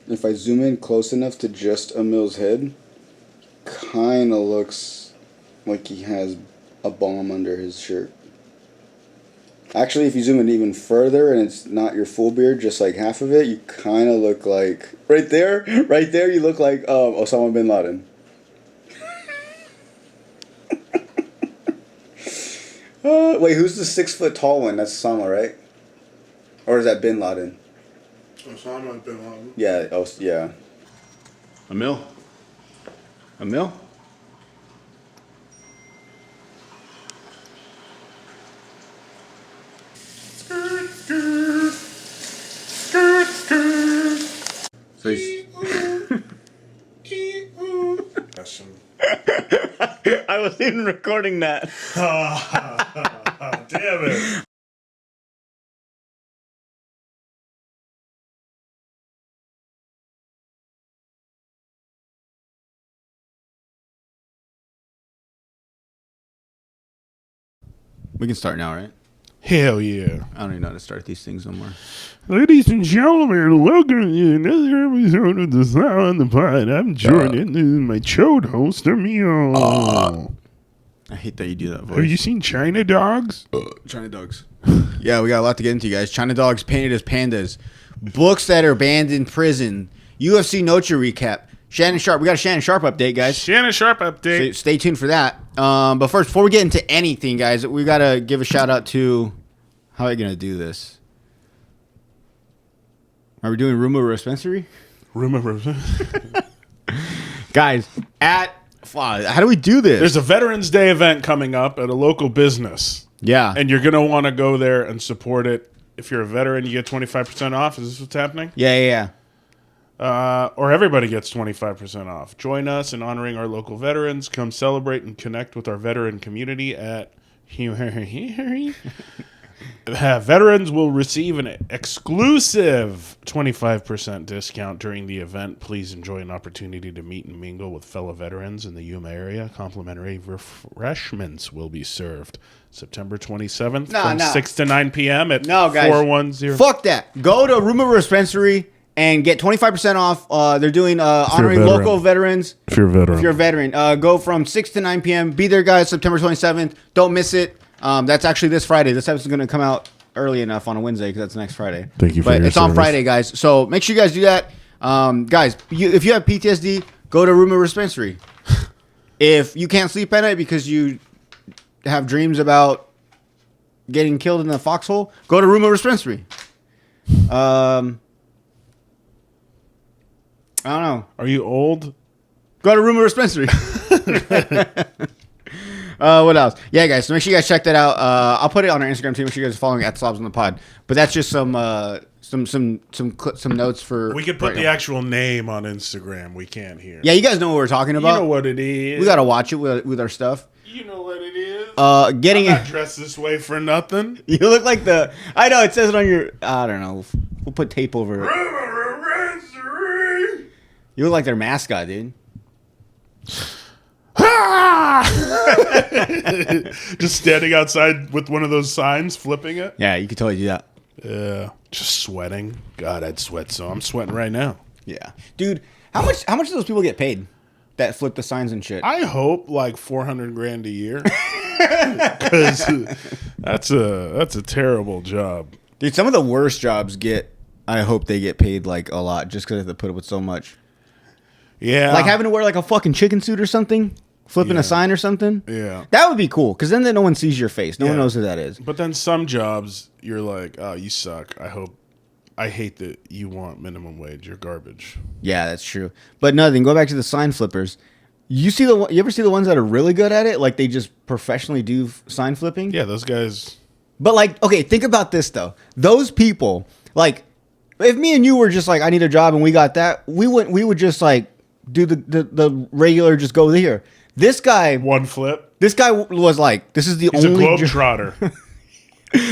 if I zoom in close enough to just Emil's head, kind of looks like he has a bomb under his shirt. Actually, if you zoom in even further and it's not your full beard, just like half of it, you kind of look like... Right there, you look like Osama bin Laden. Wait, who's the 6 foot tall one? That's Osama, right? Or is that bin Laden? Osama bin Laden. Yeah, yeah. Emil? So I wasn't even recording that. Damn it. We can start now, right? Hell yeah. I don't even know how to start these things no more. Ladies and gentlemen, welcome to another episode of the Sound on the Pod. I'm Jordan. This is my chode host, Emil. I hate that you do that voice. Have you seen China Dogs? China Dogs. Yeah, we got a lot to get into, guys. China Dogs painted as pandas. Books that are banned in prison. UFC Noche recap. Shanon Sharpe. We got a Shanon Sharpe update, guys. Shanon Sharpe update. So stay tuned for that. But first, before we get into anything, guys, we got to give a shout out to... How are we going to do this? Are we doing Yuma Dispensary? Guys, how do we do this? There's a Veterans Day event coming up at a local business. Yeah. And you're going to want to go there and support it. If you're a veteran, you get 25% off. Is this what's happening? Yeah. Or everybody gets 25% off. Join us in honoring our local veterans. Come celebrate and connect with our veteran community at... Veterans will receive an exclusive 25% discount during the event. Please enjoy an opportunity to meet and mingle with fellow veterans in the Yuma area. Complimentary refreshments will be served September 27th from 6 to 9 p.m. at 410. Fuck that. Go to Yuma Dispensary and get 25% off. They're doing honoring local veterans. If you're a veteran. Go from 6 to 9 p.m. Be there, guys, September 27th. Don't miss it. That's actually this Friday. This episode's going to come out early enough on a Wednesday because that's next Friday. Thank you for your But it's service. on Friday, guys. So make sure you guys do that. Guys, if you have PTSD, go to Yuma Dispensary. If you can't sleep at night because you have dreams about getting killed in the foxhole, go to Yuma Dispensary. I don't know. Are you old? Go to Yuma Dispensary. What else? Yeah, guys. So make sure you guys check that out. I'll put it on our Instagram too. Make sure you guys are following at Slobs on the Pod. But that's just some notes for. We could put the actual name on Instagram. We can't here. Yeah, you guys know what we're talking about. You know what it is. We gotta watch it with our stuff. You know what it is. I'm not dressed this way for nothing. You look like the. I know it says it on your. I don't know. We'll put tape over it. You look like their mascot, dude. Just standing outside with one of those signs, flipping it. Yeah, you could totally do that. Yeah, just sweating. God, I'd sweat so. I'm sweating right now. Yeah, dude. How much do those people get paid that flip the signs and shit? I hope like $400,000 a year, because that's a terrible job, dude. Some of the worst jobs I hope they get paid like a lot just because they have to put up with so much. Yeah, like having to wear like a fucking chicken suit or something. Flipping a sign or something? Yeah. That would be cool, because then no one sees your face. No one knows who that is. But then some jobs, you're like, oh, you suck. I hate that you want minimum wage. You're garbage. Yeah, that's true. But nothing. Go back to the sign flippers. You ever see the ones that are really good at it? Like they just professionally do sign flipping? Yeah, those guys. But like, okay, think about this though. Those people, like, if me and you were just like, I need a job and we got that, we would just like do the regular, just go there. This guy... One flip. This guy was like, this is the He's only... He's a globetrotter.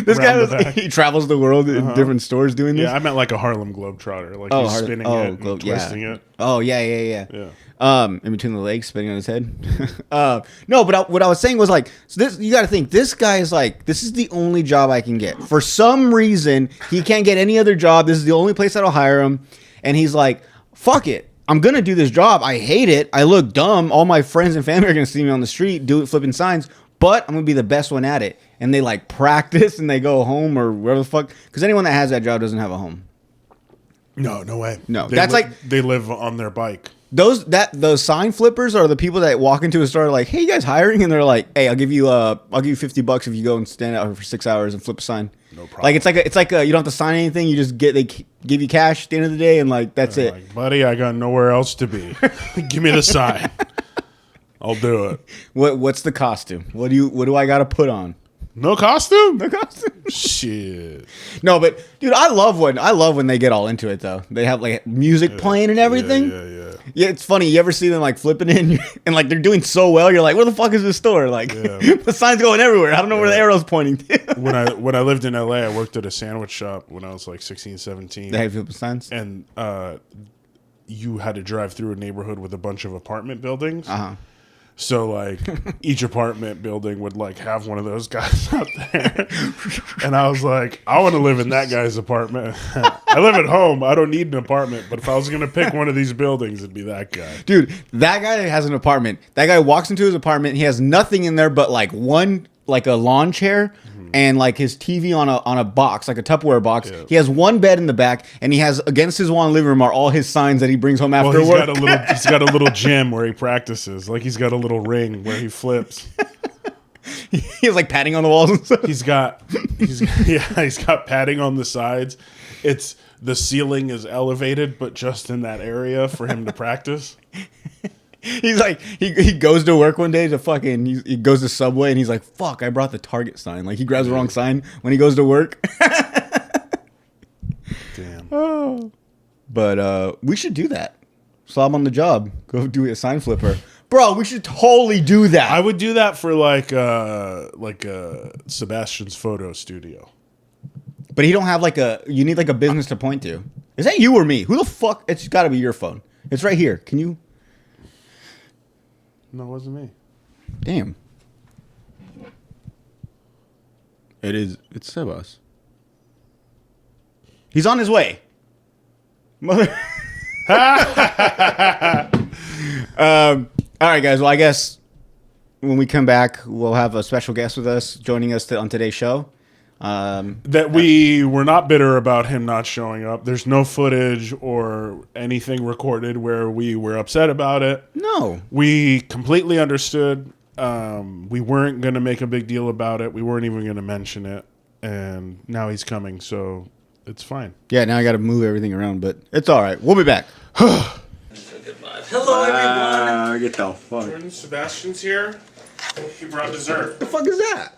This guy he travels the world in different stores doing this? Yeah, I meant like a Harlem Globetrotter. Like he's spinning it and twisting it. Oh, yeah. In between the legs, spinning on his head. No, but what I was saying was like, so this, you got to think, this guy is like, this is the only job I can get. For some reason, he can't get any other job. This is the only place that'll hire him. And he's like, fuck it. I'm going to do this job. I hate it. I look dumb. All my friends and family are going to see me on the street flipping signs, but I'm going to be the best one at it. And they like practice and they go home or wherever the fuck. Because anyone that has that job doesn't have a home. No way. No, they live on their bike. Those sign flippers are the people that walk into a store like, hey, you guys hiring? And they're like, hey, I'll give you $50 if you go and stand out for 6 hours and flip a sign. No problem. Like it's like you don't have to sign anything. You just they give you cash at the end of the day and like that's it. Like, buddy, I got nowhere else to be. Give me the sign. I'll do it. What's the costume? What do I got to put on? No costume? No costume. Shit. No, but dude, I love when they get all into it though. They have like music playing and everything. Yeah, it's funny. You ever see them like flipping in and like they're doing so well? You're like, where the fuck is this store? Like the sign's going everywhere. I don't know where the arrow's pointing to. When I lived in LA, I worked at a sandwich shop when I was like 16, 17. They had flipping signs? And you had to drive through a neighborhood with a bunch of apartment buildings. Uh-huh. So, like, each apartment building would, like, have one of those guys out there. And I was like, I want to live in that guy's apartment. I live at home. I don't need an apartment. But if I was going to pick one of these buildings, it'd be that guy. Dude, that guy has an apartment. That guy walks into his apartment. He has nothing in there but, like, a lawn chair and, like, his TV on a box, like a Tupperware box. Yeah. He has one bed in the back, and he has, against his wall in the living room are all his signs that he brings home after work. He's got a little gym where he practices. Like, he's got a little ring where he flips. He's, like, padding on the walls and stuff. He's got padding on the sides. The ceiling is elevated, but just in that area for him to practice. He's like, he goes to work one day to fucking, he goes to Subway and he's like, fuck, I brought the Target sign. Like, he grabs the wrong sign when he goes to work. Damn. Oh. But we should do that. Slob on the job. Go do a sign flipper. Bro, we should totally do that. I would do that for like Sebastian's photo studio. But he don't have you need like a business to point to. Is that you or me? Who the fuck? It's got to be your phone. It's right here. Can you? No, it wasn't me. Damn. It's Sebas. He's on his way. Mother. All right, guys. Well, I guess when we come back, we'll have a special guest with us joining us on today's show. That we were not bitter about him not showing up. There's no footage or anything recorded where we were upset about it. No. We completely understood. We weren't going to make a big deal about it. We weren't even going to mention it. And now he's coming, so it's fine. Yeah, now I got to move everything around, but it's all right. We'll be back. Hello, everyone. Get the fuck. Jordan Sebastian's here. He brought dessert. What the fuck is that?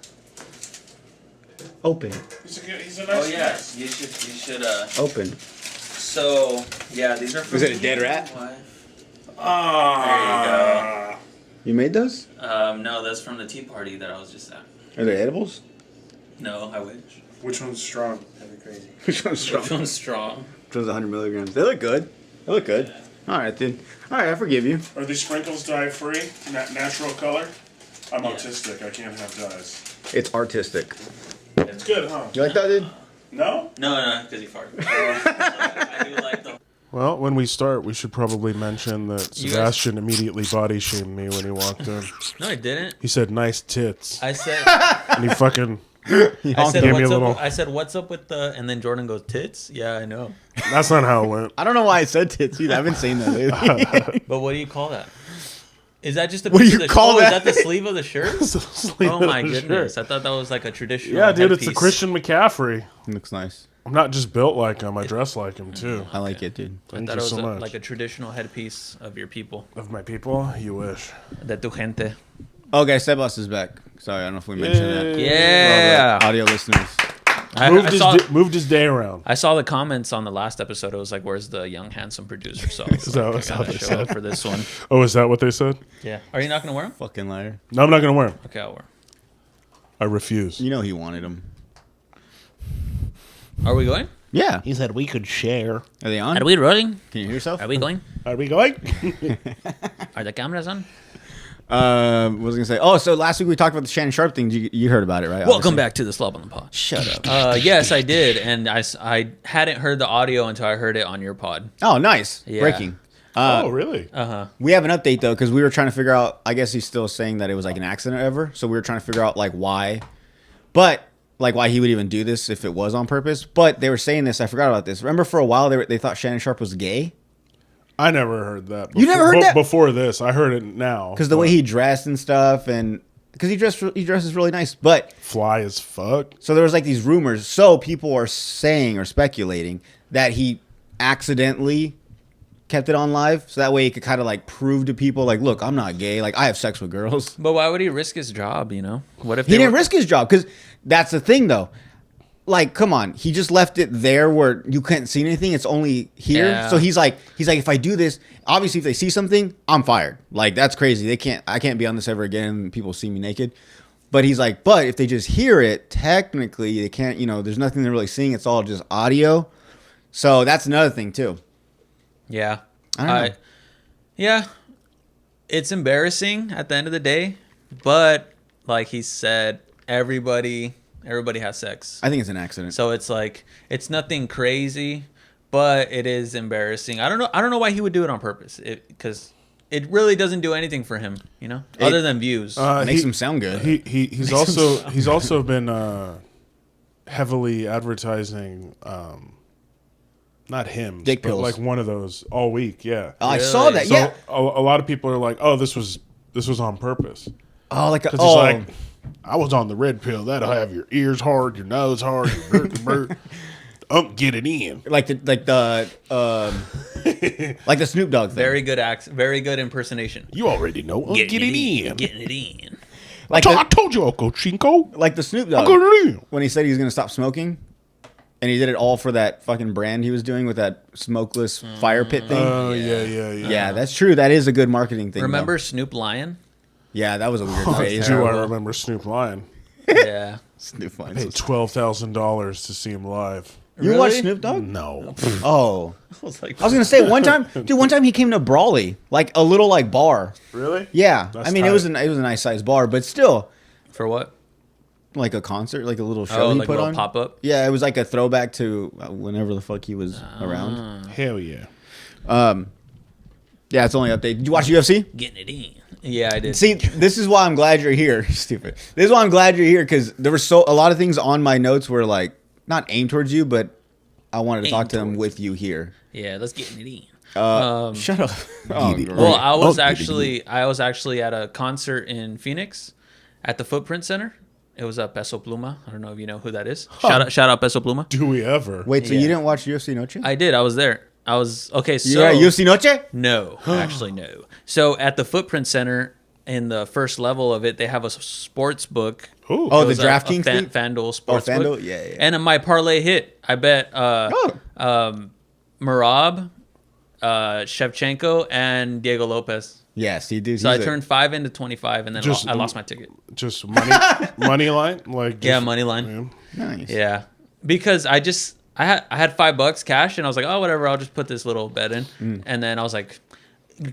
Open. He's a nice guy. You should Open. So, yeah, these are from Was it a dead rat? There you You made those? go. No, that's from the tea party that I was just at. Are they edibles? No, I wish. Which one's strong? That'd be crazy. Which one's strong? Which one's strong? Which one's 100 milligrams? They look good. They look good. All right, dude. All right, I forgive you. Are these sprinkles dye-free? Natural color? I'm autistic. I can't have dyes. It's artistic. It's good, huh? You like that, dude? No, because he farted. I do like the... Well, when we start, we should probably mention that Sebastian immediately body shamed me when he walked in. No, I didn't. He said, "Nice tits," I said... and he fucking I said, what's up with the... And then Jordan goes, tits? Yeah, I know. That's not how it went. I don't know why I said tits either. I haven't seen that lately. But what do you call that? Is that just a What do piece you of the call shirt? that? Is that the sleeve of the shirt? Oh My goodness. I thought that was like a traditional Yeah, dude, headpiece. it's a Christian McCaffrey. Looks nice. I'm not just built like him. I dress like him, too. I like it, dude. I Thank thought you it was so much. like a traditional headpiece of your people. Of my people, you wish. De tu gente. Oh, guys, Sebas is back. Sorry, I don't know if we mentioned that. Yeah. For all the audio listeners. Moved his day around. I saw the comments on the last episode. It was like, "Where's the young handsome producer?" So I was like, I gotta show up for this one. Oh, is that what they said? Yeah. Are you not gonna wear them? Fucking liar. No, I'm not going to wear them. Okay, I'll wear 'em. I refuse. You know he wanted them. Are we going? Yeah. He said we could share. Are they on? Are we rolling? Can you hear yourself? Are we going? Are we going? Are the cameras on? What was I gonna say? Oh, so last week we talked about the Shanon Sharpe thing. You heard about it, right? Welcome back to the Slob on the Pod. Shut up. Yes, I did, and I hadn't heard the audio until I heard it on your pod. Oh, nice. Yeah. Breaking. Oh, really? We have an update though, because we were trying to figure out. I guess he's still saying that it was like an accident or whatever. So we were trying to figure out like why, but like why he would even do this if it was on purpose. But they were saying this. I forgot about this. Remember, for a while they thought Shanon Sharpe was gay. I never heard that. You never heard that? Before this. I heard it now. Because the way he dressed and stuff, and because he dresses really nice. But fly as fuck. so there was like these rumors. So people are saying or speculating that he accidentally kept it on live, so that way he could kind of like prove to people, like, look, I'm not gay. Like, I have sex with girls. But why would he risk his job? You know, what if He didn't risk his job, because that's the thing, though. Like, come on, he just left it there where you couldn't see anything. It's only here. Yeah. So he's like, if I do this, obviously, if they see something, I'm fired. Like, that's crazy. I can't be on this ever again. And people see me naked. But he's like, but if they just hear it, technically, they can't. You know, there's nothing they're really seeing. It's all just audio. So that's another thing too. Yeah. I don't know. Yeah. It's embarrassing at the end of the day, but like he said, everybody has sex. I think it's an accident. So it's like it's nothing crazy, but it is embarrassing. I don't know why he would do it on purpose. Because it really doesn't do anything for him, you know, other than views. Makes him sound good. He's also been heavily advertising. Not him, dick but pills. like one of those all week. Yeah, I saw that. So Yeah. a lot of people are like, "Oh, this was on purpose." Oh, like 'Cause it's like, I was on the red pill. That'll have your ears hard, your nose hard, your get it in. like the like the Snoop Dogg thing. Very good impersonation. You already know. Get it in. Getting it in. Like I told you, Uncle Chinko. like the Snoop Dogg Get it in. when he said he was going to stop smoking, and he did it all for that fucking brand he was doing with that smokeless fire pit thing. Oh yeah. Yeah, that's true. That is a good marketing thing. Remember though. Snoop Lion? Yeah, that was a weird phase. Do I remember Snoop Lion? Yeah. Snoop Paid Lion. $12,000 to see him live. You Really? watched Snoop Dogg? No. Oh, I was like, I was gonna say one time he came to Brawley, like a little like bar. Really? Yeah, That's I mean tight. it was a nice sized bar, but still for what? like a concert, like a little show Oh, he like a put little on. pop up. Yeah, it was like a throwback to whenever the fuck he was around. Hell yeah. Yeah, it's only update. Did you watch UFC? Getting it in. Yeah, I did. See, this is why I'm glad you're here. Stupid. This is why I'm glad you're here, because there were a lot of things on my notes were like not aimed towards you, but I wanted to talk to them with you here. Yeah, let's get it in. Shut up. Oh, Well, I was actually at a concert in Phoenix at the Footprint Center. It was Peso Pluma. I don't know if you know who that is. Shout out Peso Pluma. Do we ever? Wait, so Yeah. you didn't watch UFC Noche? I did. I was there. I was okay. So Yeah, UFC Noche? no, actually no. So at the Footprint Center, in the first level of it, they have a sports book. Ooh. Oh, It the was DraftKings thing? FanDuel sports FanDuel? book. Yeah. And my parlay hit. I bet Marab, Shevchenko, and Diego Lopez. Yes, he did. So I turned 5 into 25, and then I lost my ticket. Just money line? Like Yeah, just- money line. Nice. Yeah, because I had $5 cash, and I was like, oh, whatever, I'll just put this little bet in, and then I was like,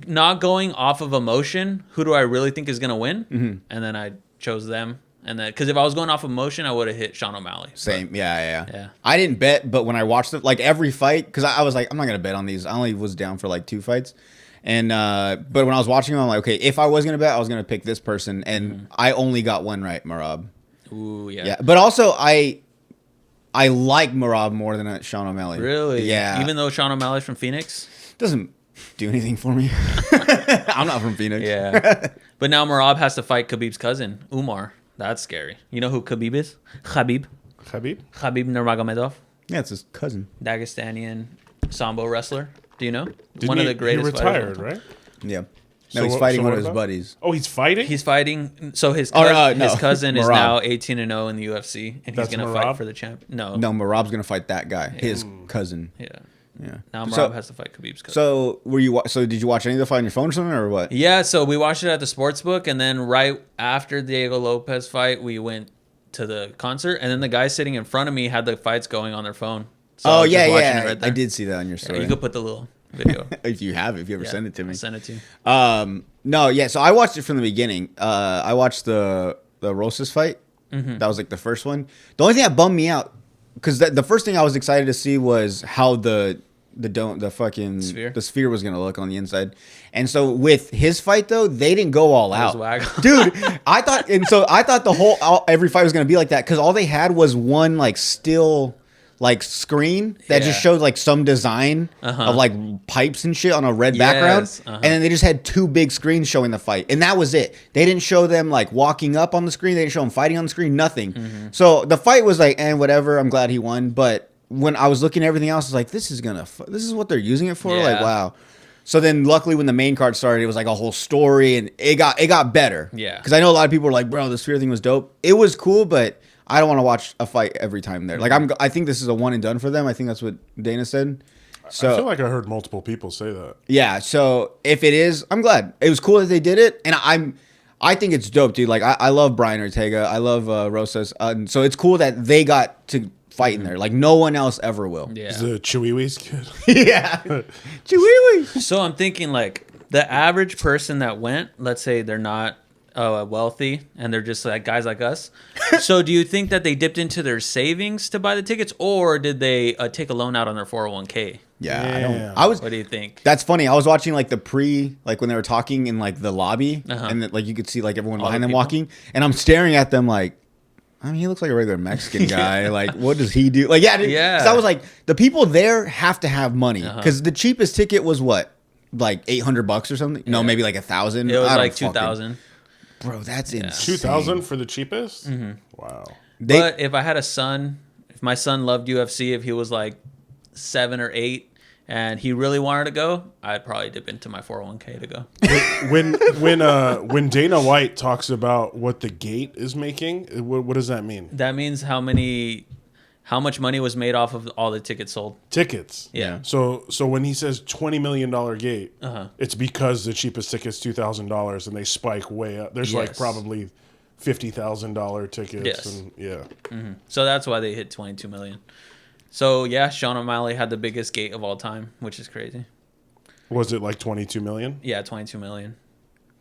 not going off of emotion, who do I really think is gonna win? And then I chose them, and then because if I was going off of emotion, I would have hit Sean O'Malley. Same. Yeah. Yeah. I didn't bet, but when I watched it, like every fight, because I was like, I'm not going to bet on these. I only was down for like 2 fights. And, but when I was watching them, I'm like, okay, if I was going to bet, I was going to pick this person. And I only got one right, Marab. Ooh, yeah. Yeah. But also, I like Marab more than Sean O'Malley. Really? Yeah. Even though Sean O'Malley's from Phoenix. Doesn't do anything for me. I'm not from Phoenix. Yeah. But now Marab has to fight Khabib's cousin, Umar. That's scary. You know who Khabib is? Khabib Nurmagomedov, Yeah, it's his cousin. Dagestanian sambo wrestler. Do you know? Didn't One of the he greatest retired, fighters of all time. right? Yeah. So No, he's what- fighting so one what of his about- buddies. Oh, he's fighting? He's fighting. So his Oh, cousin, no. his cousin is Marab. now 18-0 in the UFC, and he's That's gonna Marab? fight for the champ. No. No, Marab's going to fight that guy, his cousin. Yeah. Yeah. Now Marab So- has to fight Khabib's cousin. So so did you watch any of the fight on your phone or something, or what? Yeah, so we watched it at the sports book, and then right after the Diego Lopez fight, we went to the concert, and then the guy sitting in front of me had the fights going on their phone. So I Oh was just yeah, watching yeah. it right I there. did see that on your Yeah, story. you could put the little video. If you ever Yeah, send it to me. I'll send it to you. No, yeah. So I watched it from the beginning. I watched the Rosas fight. That was like the first one. The only thing that bummed me out, because the first thing I was excited to see was how the sphere was gonna look on the inside. And so with his fight though, they didn't go all That was out, whack. dude. I thought every fight was gonna be like that, because all they had was one like still like screen that just showed like some design of like pipes and shit on a red background, and then they just had two big screens showing the fight, and that was it. They didn't show them like walking up on the screen. They didn't show them fighting on the screen. Nothing. So the fight was like, whatever. I'm glad he won, but when I was looking at everything else, I was like, this is what they're using it for? Yeah. Like, wow. So then luckily when the main card started, it was like a whole story, and it got better. Yeah. Because I know a lot of people were like, bro, the sphere thing was dope. It was cool, but I don't want to watch a fight every time there. Like, I think this is a one and done for them. I think that's what Dana said. So I feel like I heard multiple people say that. yeah, so if it is, I'm glad. It was cool that they did it, and I think it's dope, dude. Like, I love Brian Ortega. I love Rosas. So it's cool that they got to fight in there. Like, no one else ever will. Yeah. Is the Chihuahuas kid? Yeah. Chihuahua. So I'm thinking like the average person that went, let's say they're not wealthy and they're just like guys like us. So do you think that they dipped into their savings to buy the tickets, or did they take a loan out on their 401k? Yeah, Yeah. What do you think? That's funny. I was watching like like when they were talking in like the lobby, and like you could see like everyone behind them walking, and I'm staring at them like, I mean, he looks like a regular Mexican guy. Like, what does he do? Like, yeah, dude. Yeah. 'Cause I was like, the people there have to have money, because the cheapest ticket was what, like $800 or something? No, maybe like 1,000. It was like 2,000. Bro, that's insane. 2,000 for the cheapest? Wow. But if I had a son, if my son loved UFC, if he was like 7 or 8 and he really wanted to go, I'd probably dip into my 401k to go. When Dana White talks about what the gate is making, what does that mean? That means how much money was made off of all the tickets sold. Tickets. Yeah. So when he says $20 million gate, it's because the cheapest ticket's $2,000 and they spike way up. There's like Yes. probably $50,000 tickets. Yes. And yeah. So that's why they hit 22 million. So yeah, Sean O'Malley had the biggest gate of all time, which is crazy. Was it like 22 million? Yeah, 22 million.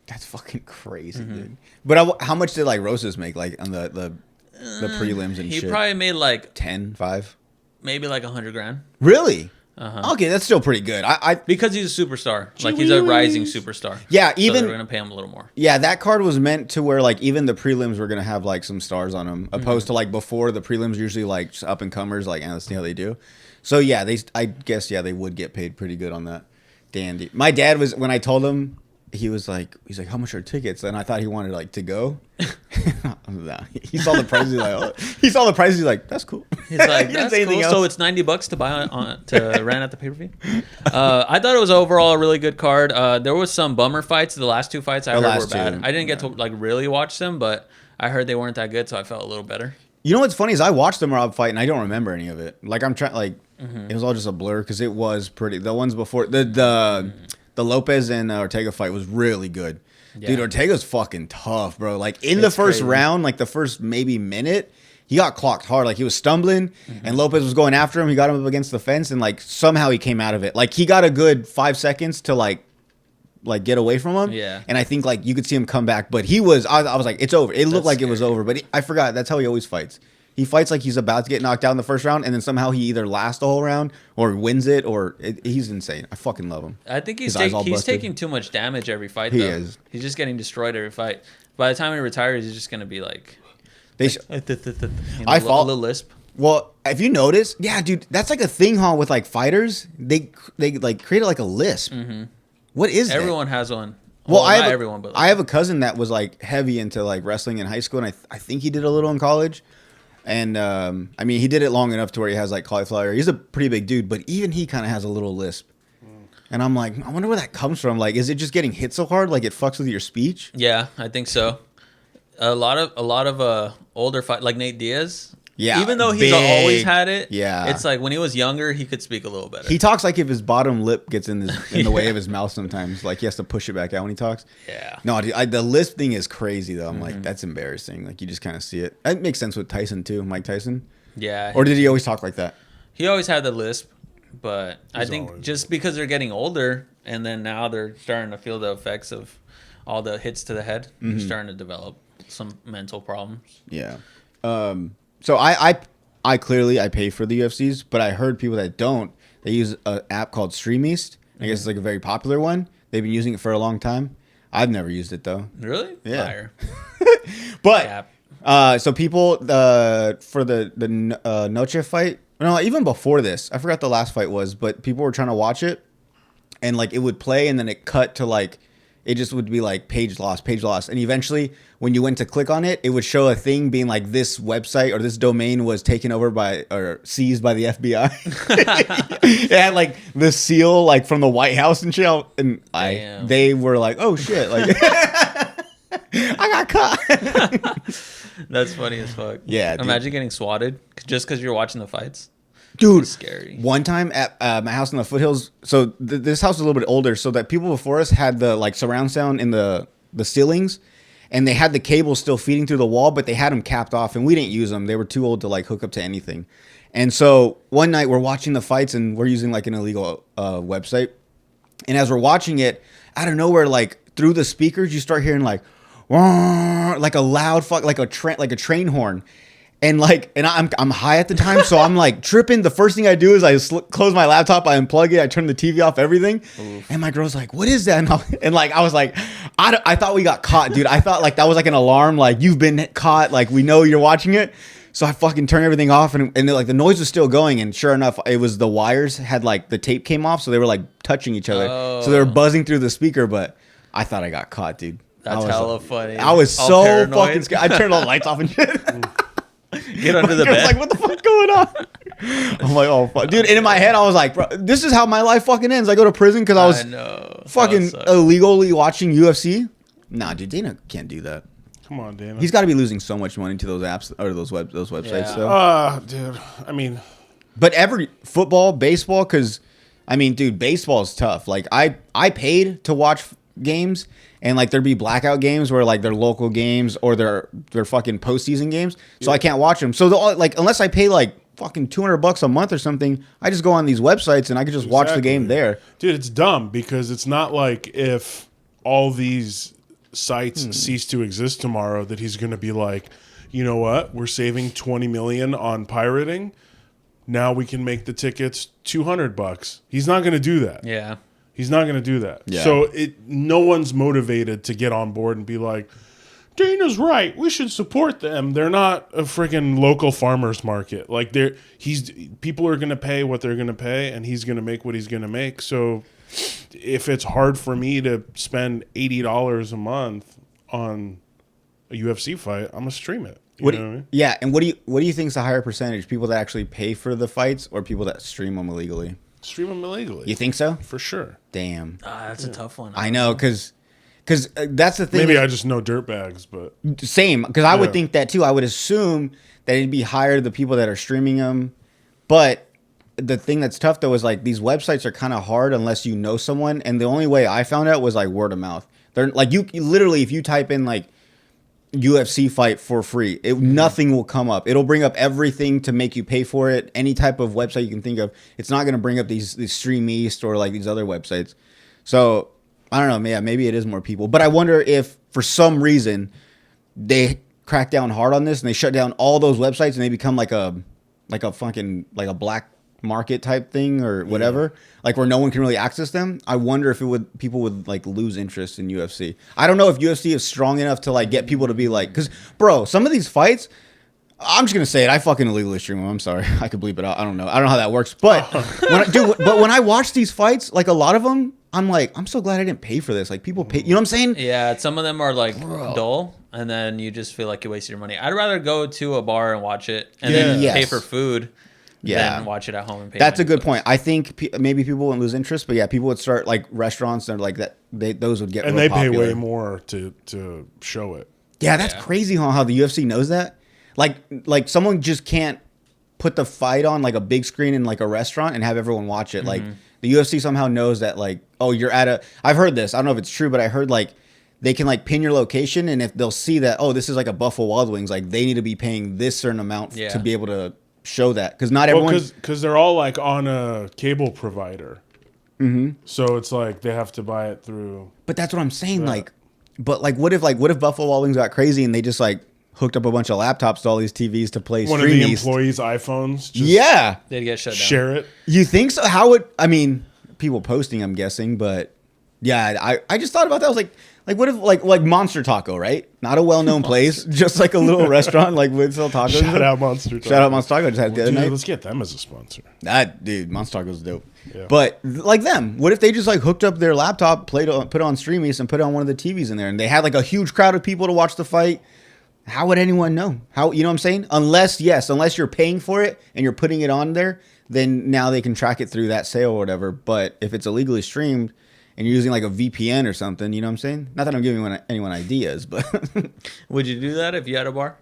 That's fucking crazy, dude. But how much did like Rosas make, like on the prelims and He shit? probably made like 10, 5? maybe like 100 grand Really? Okay, that's still pretty good. I because he's a superstar. Like he's a rising superstar. Yeah, So even they're gonna pay him a little more. yeah, that card was meant to where like even the prelims were gonna have like some stars on them, opposed to like before the prelims usually like up and comers, like, let's see how they do. So yeah, I guess they would get paid pretty good on that. Dandy. My dad was, when I told him, he's like, how much are tickets? And I thought he wanted like to go. No, he saw the prices. He's like, that's cool. He's like, He didn't that's say cool. anything So else. it's $90 to buy to rent at the pay-per-view. I thought it was overall a really good card. There was some bummer fights. The last two fights I heard were last bad. two, I didn't get to like really watch them, but I heard they weren't that good, so I felt a little better. You know what's funny is I watched the Marab fight and I don't remember any of it. Like, I'm trying, like, it was all just a blur, because it was pretty. The ones before the Lopez and Ortega fight was really good. Yeah. Dude, Ortega's fucking tough, bro. Like, in the first round, like the first maybe minute, he got clocked hard. Like, he was stumbling, and Lopez was going after him. He got him up against the fence, and like somehow he came out of it. Like, he got a good 5 seconds to like get away from him. Yeah. And I think like you could see him come back, but I was like, it's over. It looked like it was over, but I forgot. That's how he always fights. He fights like he's about to get knocked out in the first round, and then somehow he either lasts the whole round or wins it, he's insane. I fucking love him. I think he's His eyes all busted. taking too much damage every fight. He though. is. He's just getting destroyed every fight. By the time he retires, he's just gonna be like, They I a fought- little lisp. Well, if you notice, yeah, dude, that's like a thing, huh? With like fighters, they like created like a lisp. What is that? Everyone has one. Well, not everyone, but like, I have a cousin that was like heavy into like wrestling in high school, and I think he did a little in college. And I mean, he did it long enough to where he has like cauliflower. He's a pretty big dude, but even he kind of has a little lisp. And I'm like, I wonder where that comes from. Like, is it just getting hit so hard, like it fucks with your speech? yeah, I think so. A lot of older fight like Nate Diaz. Yeah, even though he's big. always had it. Yeah, it's like when he was younger, he could speak a little better. He talks like if his bottom lip gets in the way of his mouth sometimes. Like he has to push it back out when he talks. Yeah. No, dude, the lisp thing is crazy though. I'm like, that's embarrassing. Like you just kind of see it. That makes sense with Tyson too, Mike Tyson. Yeah. Or did he always talk like that? He always had the lisp, But I think always just because they're getting older, and then now they're starting to feel the effects of all the hits to the head, they're starting to develop some mental problems. Yeah. So I clearly I pay for the UFCs, but I heard people that don't. They use an app called StreamEast. I guess it's like a very popular one. They've been using it for a long time. I've never used it though. Really? Yeah. Fire. But so people for the Noche fight. No, even before this, I forgot the last fight was, but people were trying to watch it, and like it would play, and then it cut to like. It just would be like page lost. And eventually, when you went to click on it, it would show a thing being like this website or this domain was taken over by or seized by the FBI. It had like the seal like from the White House and shit. And they were like, oh shit. Like, I got caught. That's funny as fuck. Yeah. Imagine getting swatted just because you're watching the fights. Dude, it's scary. One time at my house in the foothills, so this house is a little bit older, so that people before us had the like surround sound in the ceilings, and they had the cables still feeding through the wall, but they had them capped off, and we didn't use them. They were too old to like hook up to anything. And so one night we're watching the fights, and we're using like an illegal website, and as we're watching it, out of nowhere, like through the speakers, you start hearing like, like a loud fuck, like a train horn. And I'm high at the time, so I'm like tripping. The first thing I do is I close my laptop, I unplug it, I turn the TV off, everything. Oof. And my girl's like, "What is that?" And I was like, I thought we got caught, dude. I thought like that was like an alarm, like you've been caught, like we know you're watching it. So I fucking turned everything off, and like the noise was still going. And sure enough, it was the wires had like the tape came off, so they were like touching each other. Oh. So they were buzzing through the speaker. But I thought I got caught, dude. That's hella funny. I was so fucking scared. I turned all the lights off and shit. Get under the bed. Like, what the fuck's going on? I'm like, oh fuck, dude. And in my head, I was like, bro, this is how my life fucking ends. I go to prison because I was fucking illegally watching UFC. Nah, dude, Dana can't do that. Come on, Dana. He's got to be losing so much money to those apps or those websites. Yeah. So. Dude, I mean, but every football, baseball, because I mean, dude, baseball is tough. Like I paid to watch games. And like there'd be blackout games where like they're local games or they're fucking postseason games, so I can't watch them. So like unless I pay like fucking $200 a month or something, I just go on these websites and I can just watch the game there. Dude, it's dumb because it's not like if all these sites cease to exist tomorrow that he's going to be like, you know what, we're saving $20 million on pirating. Now we can make the tickets $200. He's not going to do that. Yeah. He's not going to do that. Yeah. So no one's motivated to get on board and be like, Dana's right. We should support them. They're not a freaking local farmers market. Like people are going to pay what they're going to pay, and he's going to make what he's going to make. So if it's hard for me to spend $80 a month on a UFC fight, I'm gonna stream it. You know what I mean? Yeah, and what do you think is the higher percentage? People that actually pay for the fights or people that stream them illegally? Stream them illegally. You think so? For sure. Damn. That's a tough one. I know, because that's the thing. Maybe I just know dirtbags, but same. Because I would think that too. I would assume that it'd be higher the people that are streaming them. But the thing that's tough though is like these websites are kind of hard unless you know someone. And the only way I found out was like word of mouth. They're like you literally if you type in like UFC fight for free, nothing will come up. It'll bring up everything to make you pay for it. Any type of website you can think of. It's not going to bring up these Stream East or like these other websites. So I don't know. Yeah, maybe it is more people. But I wonder if for some reason they crack down hard on this and they shut down all those websites and they become like a fucking like a black market type thing or whatever, like where no one can really access them. I wonder if people would like lose interest in UFC. I don't know if UFC is strong enough to like get people to be like, because bro, some of these fights, I'm just gonna say it, I fucking illegally stream them. I'm sorry, I could bleep it out. I don't know how that works, but when I watch these fights, like a lot of them, I'm like, I'm so glad I didn't pay for this. Like people pay, you know what I'm saying? Yeah, some of them are like dull, and then you just feel like you wasted your money. I'd rather go to a bar and watch it, and then pay for food. Than watch it at home and pay. That's a good point. I think maybe people wouldn't lose interest, but yeah, people would start like restaurants and like that. Those would get and real they popular. pay way more to show it. Yeah, that's crazy how the UFC knows that. Like someone just can't put the fight on like a big screen in like a restaurant and have everyone watch it. Like the UFC somehow knows that like, oh, you're at a. I've heard this. I don't know if it's true, but I heard like they can like pin your location, and if they'll see that, oh, this is like a Buffalo Wild Wings, like they need to be paying this certain amount to be able to show that because not everyone. Because they're all like on a cable provider. Mm-hmm. So it's like they have to buy it through. But that's what I'm saying. What if Buffalo Wild Wings got crazy and they just like hooked up a bunch of laptops to all these TVs to play One of the employees' iPhones. Just They'd get shut down. share it. You think so? How would I mean? People posting, I'm guessing, but yeah, I just thought about that. I was like what if like Monster Taco, right? Not a well-known place, just like a little restaurant like with sell tacos. Shout out Monster Taco. Shout out Monster Taco. Just had the other night. Let's get them as a sponsor. That dude, Monster Taco's dope. Yeah. But like them, what if they just like hooked up their laptop, put it on Streamies, and put it on one of the TVs in there, and they had like a huge crowd of people to watch the fight? How would anyone know? How, you know what I'm saying? Unless you're paying for it and you're putting it on there, then now they can track it through that sale or whatever. But if it's illegally streamed and you're using like a VPN or something, you know what I'm saying? Not that I'm giving anyone ideas, but Would you do that if you had a bar?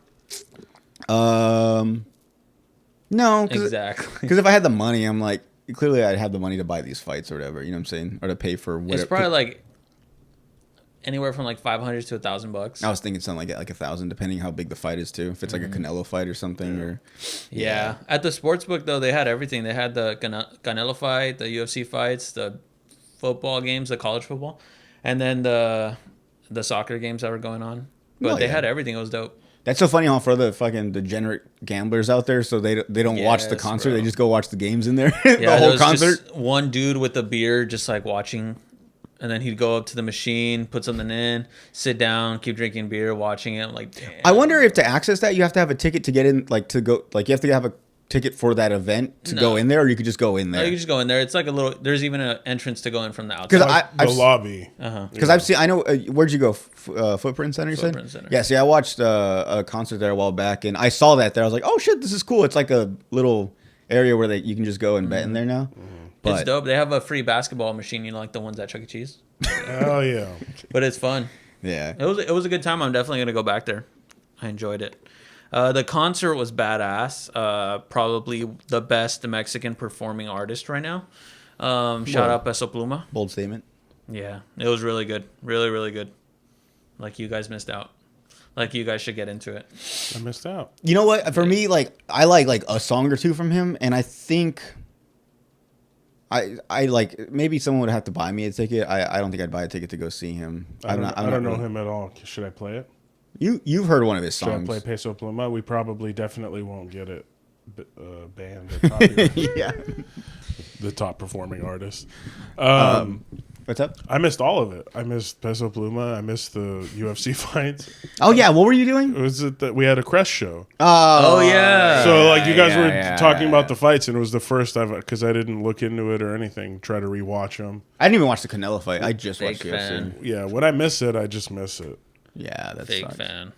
no, Exactly. Because if I had the money, I'm like, clearly I'd have the money to buy these fights or whatever. You know what I'm saying? Or to pay for whatever. It's probably like anywhere from like $500 to $1,000. I was thinking something like $1,000, depending how big the fight is too. If it's like a Canelo fight or something, or Yeah. At the sportsbook though, they had everything. They had the Canelo fight, the UFC fights, the football games, the college football, and then the soccer games that were going on. But they had everything. It was dope. That's so funny how for the fucking degenerate gamblers out there, so they don't watch the concert. Bro. They just go watch the games in there. Yeah, the whole concert. Just one dude with a beer, just like watching, and then he'd go up to the machine, put something in, sit down, keep drinking beer, watching it. Like, damn. I wonder if to access that you have to have a ticket to get in, like to go, like you have to have a ticket for that event to go in there, or you could just go in there. You can just go in there. It's like a little. There's even an entrance to go in from the outside. Because The lobby. Because I've seen, I know, where'd you go? Footprint Center, you said? Footprint Center. Yeah, see, I watched a concert there a while back, and I saw that there. I was like, oh shit, this is cool. It's like a little area where you can just go and bet in there now. But It's dope. They have a free basketball machine, you know, like the ones at Chuck E. Cheese. Hell yeah. But it's fun. yeah. It was a good time. I'm definitely gonna go back there. I enjoyed it. The concert was badass. Probably the best Mexican performing artist right now. Shout out Peso Pluma. Bold statement. Yeah, it was really good. Really, really good. Like you guys missed out. Like you guys should get into it. I missed out. You know what? For me, like I like a song or two from him, and I think I like maybe someone would have to buy me a ticket. I don't think I'd buy a ticket to go see him. I don't know really- him at all. Should I play it? You've heard one of his Should I songs. play Peso Pluma? We probably definitely won't get it banned or copyrighted. yeah. The top performing artist. What's up? I missed all of it. I missed Peso Pluma. I missed the UFC fights. Oh yeah, what were you doing? It was that we had a Crest show. Oh yeah. So like you guys were yeah, talking about the fights, and it was the first because I didn't look into it or anything. Try to rewatch them. I didn't even watch the Canelo fight. I just Big watched the UFC. fan. Yeah, when I miss it, I just miss it. Yeah, that's Big fan.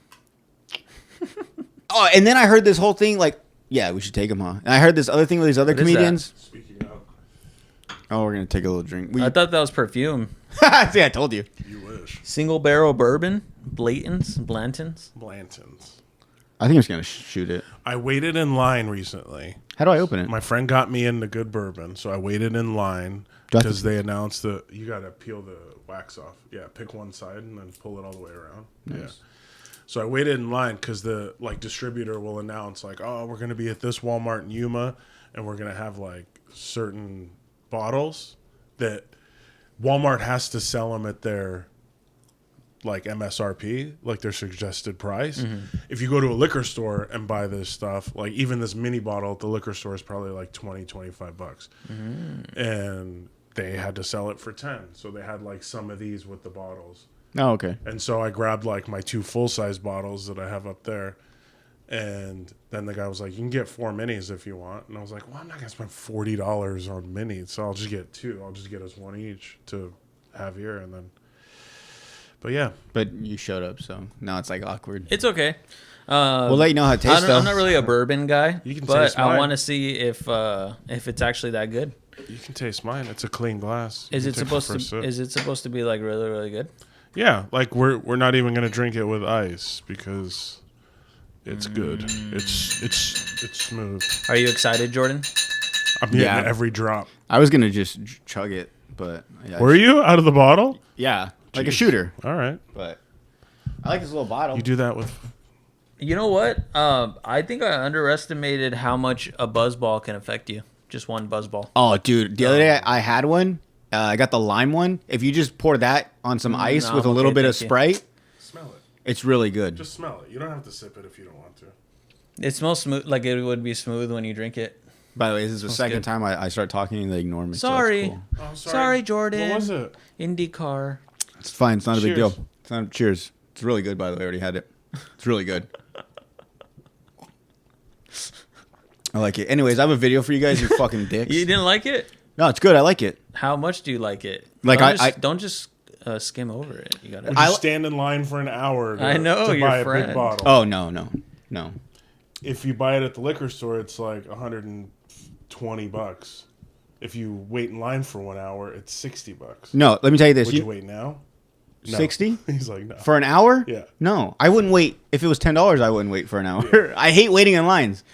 Oh, and then I heard this whole thing like, yeah, we should take him, huh? And I heard this other thing with these other What is that? comedians. Speaking of, Oh, we're gonna take a little drink. I thought that was perfume. See, I told you. you wish. Single barrel bourbon, Blanton's. Blanton's. I think I'm just gonna shoot it. I waited in line recently. How do I open it? My friend got me into good bourbon, so I waited in line Do I have to- because they announced that you got to peel the wax off. Yeah, pick one side and then pull it all the way around. Nice. Yeah. So I waited in line because the distributor will announce like, oh, we're going to be at this Walmart in Yuma, and we're going to have like certain bottles that Walmart has to sell them at their like MSRP, like their suggested price. If you go to a liquor store and buy this stuff, like even this mini bottle at the liquor store is probably like $20-$25. And they had to sell it for 10. So they had like some of these with the bottles. Oh, okay. And so I grabbed like my 2 full-size bottles that I have up there. And then the guy was like, you can get 4 minis if you want. And I was like, well, I'm not going to spend $40 on minis. So I'll just get 2. I'll just get us 1 each to have here. And then, but yeah. But you showed up, so now it's like awkward. It's okay. We'll let you know how it tastes, though. I'm not really a bourbon guy, You can but taste I mine. want to see if it's actually that good. You can taste mine. It's a clean glass. Is You it can take the supposed first to? sip. Is it supposed to be like really, really good? Yeah, like we're not even gonna drink it with ice because it's good. It's smooth. Are you excited, Jordan? I'm getting Yeah. every drop. I was gonna just chug it, but yeah, Were you out of the bottle? Yeah, like a Jeez. shooter. All right. But I like this little bottle. You do that with You know what? I think I underestimated how much a buzz ball can affect you. Just one buzz ball. Oh, dude. The other day I had one. I got the lime one. If you just pour that on some ice with a little bit of Sprite, Smell it. it's really good. Just smell it. You don't have to sip it if you don't want to. It smells smooth, like it would be smooth when you drink it. By the way, this is the second good. time I start talking and they ignore me. Sorry. So that's cool. Oh, Sorry, Jordan. What was it? IndyCar. It's fine. It's not a big Cheers. deal. It's not, cheers. It's really good, by the way. I already had it. It's really good. I like it. Anyways, I have a video for you guys, you fucking dicks. You didn't like it? No, it's good. I like it. How much do you like it? Like, don't just skim over it. You gotta. Would you stand in line for an hour I know, to your buy a friend. big bottle? Oh, no. If you buy it at the liquor store, it's like $120. If you wait in line for 1 hour, it's $60. No, let me tell you this. Would you wait now? No. 60? He's like, no. For an hour? Yeah. No, I wouldn't wait. If it was $10, I wouldn't wait for an hour. I hate waiting in lines.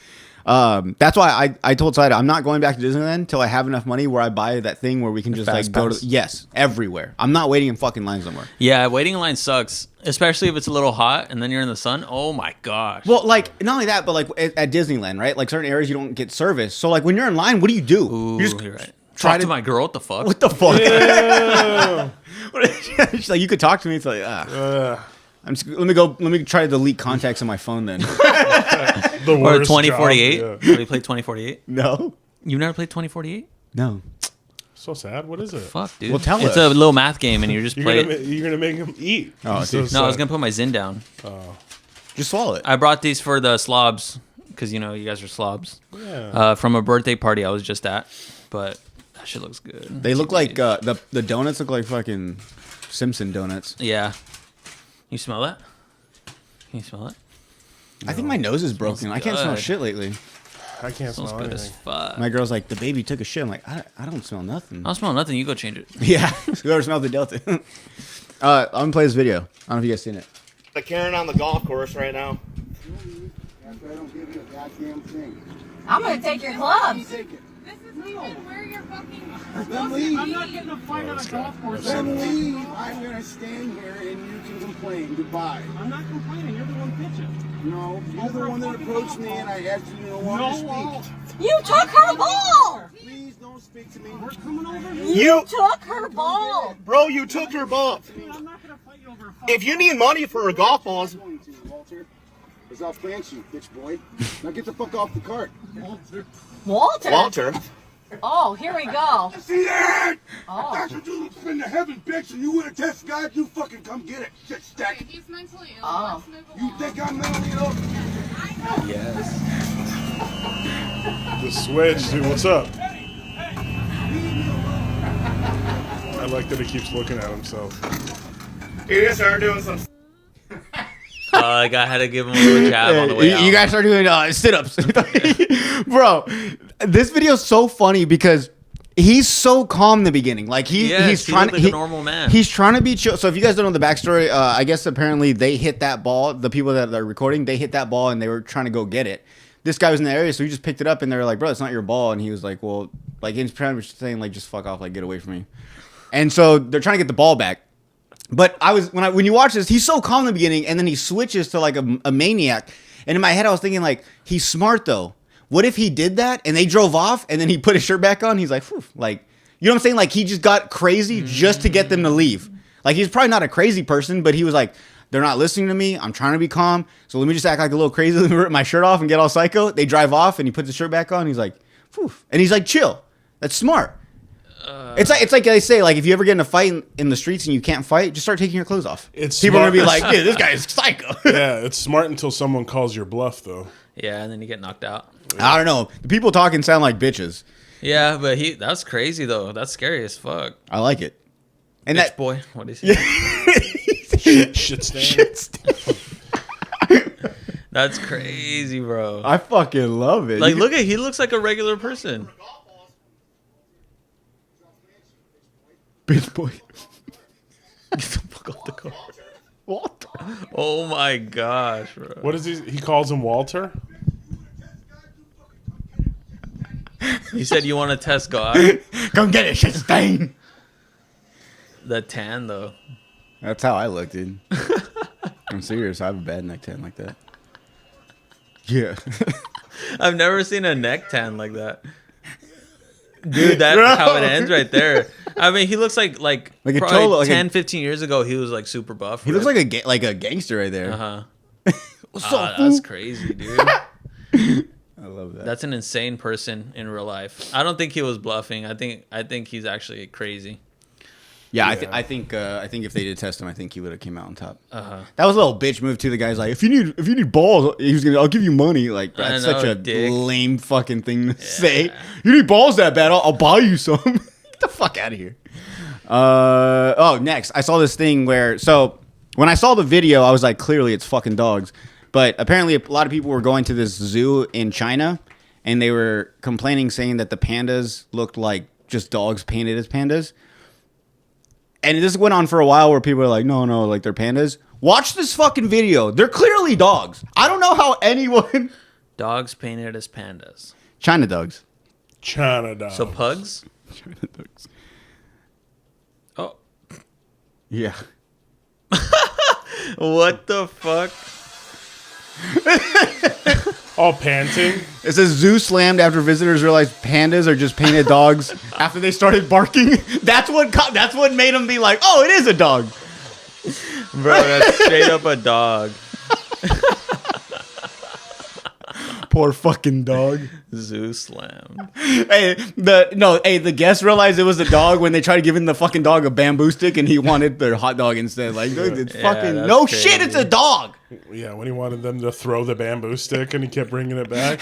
That's why I told Saida I'm not going back to Disneyland until I have enough money where I buy that thing where we can just fast like go pass? to everywhere. I'm not waiting in fucking lines no more. Yeah, waiting in line sucks, especially if it's a little hot and then you're in the sun. Oh my gosh. Well, like not only that, but like at Disneyland, right? Like certain areas you don't get service. So like when you're in line, what do you do? Ooh, You just you're right. try Talk to to- my girl. What the fuck? What the fuck? She's like, you could talk to me. It's like, let me try to delete contacts on my phone then. The Or worst 2048. job, Have you played 2048? No. You've never played 2048? No. So sad. What is it? Fuck, dude. Well, tell it's us. a little math game, and you're just You're playing. gonna make him eat. Oh, He's dude. No, I was sad. gonna put my Zin down. Just swallow it. I brought these for the slobs because you know you guys are slobs. Yeah. From a birthday party I was just at, but that shit looks good. They look like the donuts look like fucking Simpson donuts. Yeah. You smell that? Can you smell it? I think my nose is broken. I can't smell good. shit lately. I can't Smells smell good as anything. fuck. My girl's like, the baby took a shit. I'm like, I don't smell nothing. I don't smell nothing. You go change it. Yeah. Whoever smells the Delta. I'm gonna play this video. I don't know if you guys seen it. The Karen on the golf course right now. After I don't give you a goddamn thing. I'm gonna take your clubs. Take it. This is even where you're fucking Then leave. I'm not getting a fight on a golf course. Then leave. I'm gonna stand here and you can complain. Goodbye. I'm not complaining. You're the one bitching. No, you're the one that approached me and I asked you no longer to speak. You took her ball. Please don't speak to me. We're coming over here. You took her ball. Bro, you took her ball. I'm not gonna fight you over a fuck. If you need money for her golf balls, I'm going to, Walter. Because I'll plant you, bitch boy. Now get the fuck off the cart. Walter. Walter. Oh, here we go. See that? Oh. That's what you spend the heaven, bitch, and you would have tested God, you fucking come get it. Shit stack. He's mentally ill. Oh. Let's move You along. think I'm mentally ill? The switch, dude. What's up? I like that he keeps looking at himself. You just started doing some. I had to give him a little jab on the way out. You guys are doing sit-ups. Bro, this video is so funny because he's so calm in the beginning. Like Yes, he's he trying looked like a normal man. He's trying to be chill. So if you guys don't know the backstory, I guess apparently they hit that ball. The people that are recording, they hit that ball and they were trying to go get it. This guy was in the area, so he just picked it up and they were like, "Bro, it's not your ball." And he was like, "Well, like he's pretty much saying like, just fuck off, like get away from me." And so they're trying to get the ball back. But when you watch this, he's so calm in the beginning, and then he switches to like a maniac. And in my head, I was thinking like, he's smart though. What if he did that and they drove off, and then he put his shirt back on? He's like, whew, like, you know what I'm saying? Like he just got crazy just to get them to leave. Like he's probably not a crazy person, but he was like, they're not listening to me. I'm trying to be calm, so let me just act like a little crazy. Let me rip my shirt off and get all psycho. They drive off, and he puts his shirt back on. He's like, whew, and he's like, chill. That's smart. It's like they say, like if you ever get in a fight in the streets and you can't fight, just start taking your clothes off. It's People are gonna be smart. like, "Dude, this guy is psycho." Yeah, it's smart until someone calls your bluff, though. Yeah, and then you get knocked out. I don't know. The people talking sound like bitches. Yeah, but that's crazy though. That's scary as fuck. I like it. And Bitch that boy, what is he? Shit stain. That's crazy, bro. I fucking love it. Like, look at he looks like a regular person. bitch boy. Get the fuck off the car. What? Oh my gosh, bro. What is he? He calls him Walter. He said you want to test God. Come get it, shit stain. The tan though. That's how I look, dude. I'm serious. I have a bad neck tan like that. Yeah. I've never seen a neck tan like that. Dude, that's how it ends right there. I mean, he looks like a probably cholo, like 10, 15 years ago, he was like super buff. He looks like a gangster right there. Uh-huh. What's up, That's fool? crazy, dude. I love that. That's an insane person in real life. I don't think he was bluffing. I think he's actually crazy. Yeah, I think if they did test him, I think he would have came out on top. Uh-huh. That was a little bitch move too. The guy's like, if you need balls, I'll give you money. Like that's I know, such a dick. lame fucking thing to say. You need balls that bad? I'll buy you some. Get the fuck out of here. Next I saw this thing where when I saw the video, I was like, clearly it's fucking dogs. But apparently a lot of people were going to this zoo in China, and they were complaining, saying that the pandas looked like just dogs painted as pandas. And this went on for a while where people are like, no, like they're pandas. Watch this fucking video. They're clearly dogs. I don't know how anyone... Dogs painted as pandas. China dogs. China dog. So pugs? China dogs. Oh. Yeah. What the fuck? All panting. It says zoo slammed after visitors realized pandas are just painted dogs after they started barking. That's what made them be like, oh, it is a dog. Bro, that's straight up a dog. Poor fucking dog. Zoo slam. The guests realized it was a dog when they tried to give him the fucking dog a bamboo stick and he wanted their hot dog instead. Like, dude, it's fucking that's no crazy. shit, it's a dog. Yeah, when he wanted them to throw the bamboo stick and he kept bringing it back.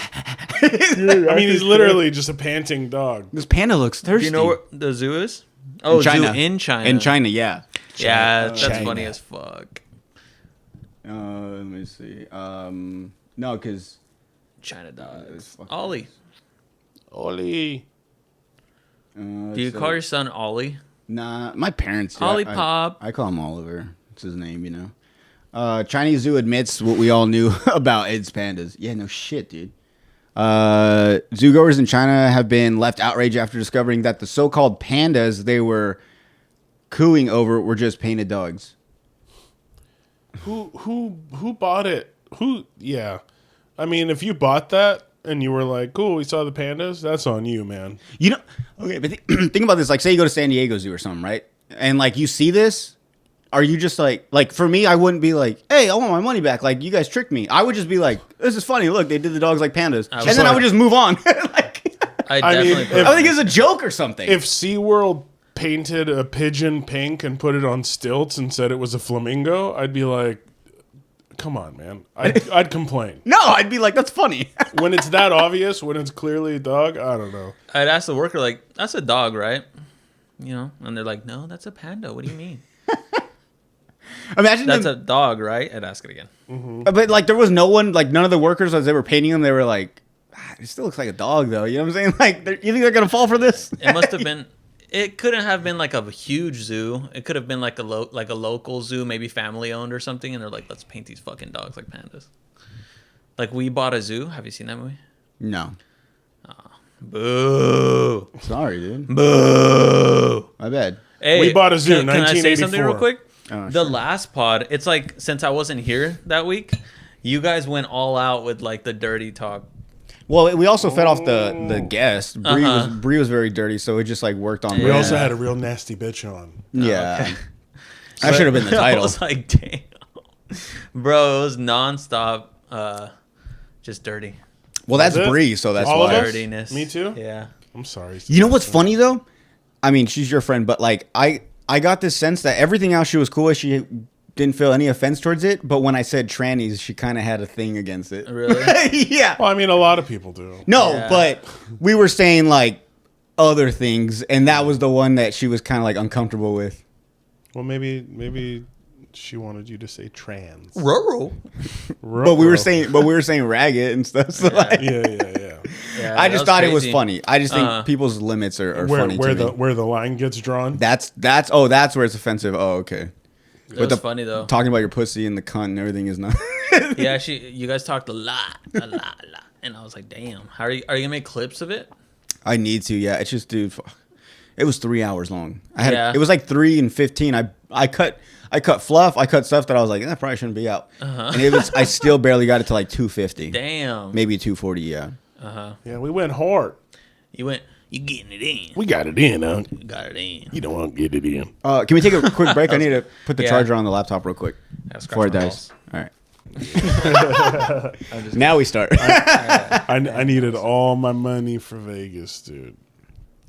I mean, he's literally just a panting dog. This panda looks thirsty. Do you know where the zoo is? Oh, China. zoo in China. In China, yeah. Yeah, that's China. funny as fuck. Let me see. No, because China dogs. fuck Ollie. Ollie. Do you call your son Ollie? Nah, my parents do. Ollie Pop. I call him Oliver. It's his name, you know. Chinese zoo admits what we all knew about its pandas. Yeah, no shit, dude. Zoogoers in China have been left outraged after discovering that the so-called pandas they were cooing over were just painted dogs. Who bought it? Yeah. I mean, if you bought that and you were like, cool, we saw the pandas, that's on you, man. You know, okay, but think about this. Like, say you go to San Diego Zoo or something, right? And like you see this, are you just like for me, I wouldn't be like, hey, I want my money back. Like, you guys tricked me. I would just be like, this is funny. Look, they did the dogs like pandas, and then I would just move on. I mean, definitely. I think it's a joke or something. If SeaWorld painted a pigeon pink and put it on stilts and said it was a flamingo, I'd be like, come on, man. I'd complain. No, I'd be like, that's funny. When it's that obvious, when it's clearly a dog, I don't know. I'd ask the worker, like, that's a dog, right? You know? And they're like, no, that's a panda. What do you mean? Imagine That's a dog, right? I'd ask it again. But like there was no one, like none of the workers as they were painting them, they were like, it still looks like a dog though. You know what I'm saying? Like, you think they're gonna fall for this? It must have been. It couldn't have been like a huge zoo. It could have been like a local zoo, maybe family owned or something. And they're like, let's paint these fucking dogs like pandas. Like We Bought a Zoo. Have you seen that movie? No. Boo. Sorry, dude. Boo. My bad. Hey, We Bought a Zoo, Can I say something real 1984. quick? Oh, The sure. last pod, it's like since I wasn't here that week, you guys went all out with like the dirty talk. Well, we also fed off the guest. Bree was very dirty, so it just like worked on. We Bree. also had a real nasty bitch on. Yeah. Okay. That should have been the I title. was like, damn, bro, it was nonstop, just dirty Well, that's Was it? Bree, so that's All of why. us? dirtiness. Me too? Yeah. I'm sorry. You know what's funny though? I mean, she's your friend, but like I got this sense that everything else she was cool with. She didn't feel any offense towards it, but when I said trannies, she kind of had a thing against it. Really? Yeah. Well, I mean, a lot of people do. No, Yeah. but we were saying like other things, and that was the one that she was kind of like uncomfortable with. Well, maybe she wanted you to say trans. Rural. But we were saying ragged and stuff. So like, Yeah. Yeah, I that just thought it was crazy. funny. I just think people's limits are funny Where to me. where the line gets drawn. That's where it's offensive. Oh, okay. It was funny though. Talking about your pussy and the cunt and everything is not. Yeah, you guys talked a lot, and I was like, damn. How are you gonna make clips of it? I need to. Yeah, it's just, dude. Fuck. It was 3 hours long. I had Yeah. it was like 3:15. I cut fluff. I cut stuff that I was like, that probably shouldn't be out. And it was I still barely got it to like 250. Damn. Maybe 240. Yeah. Yeah, we went hard. You getting it in. We got it in, huh? You got it in. You don't want to get it in. Can we take a quick break? I need to put the Yeah. charger on the laptop real quick Gotta scratch before it my dies. balls. All right. Now we start. I needed all my money for Vegas, dude.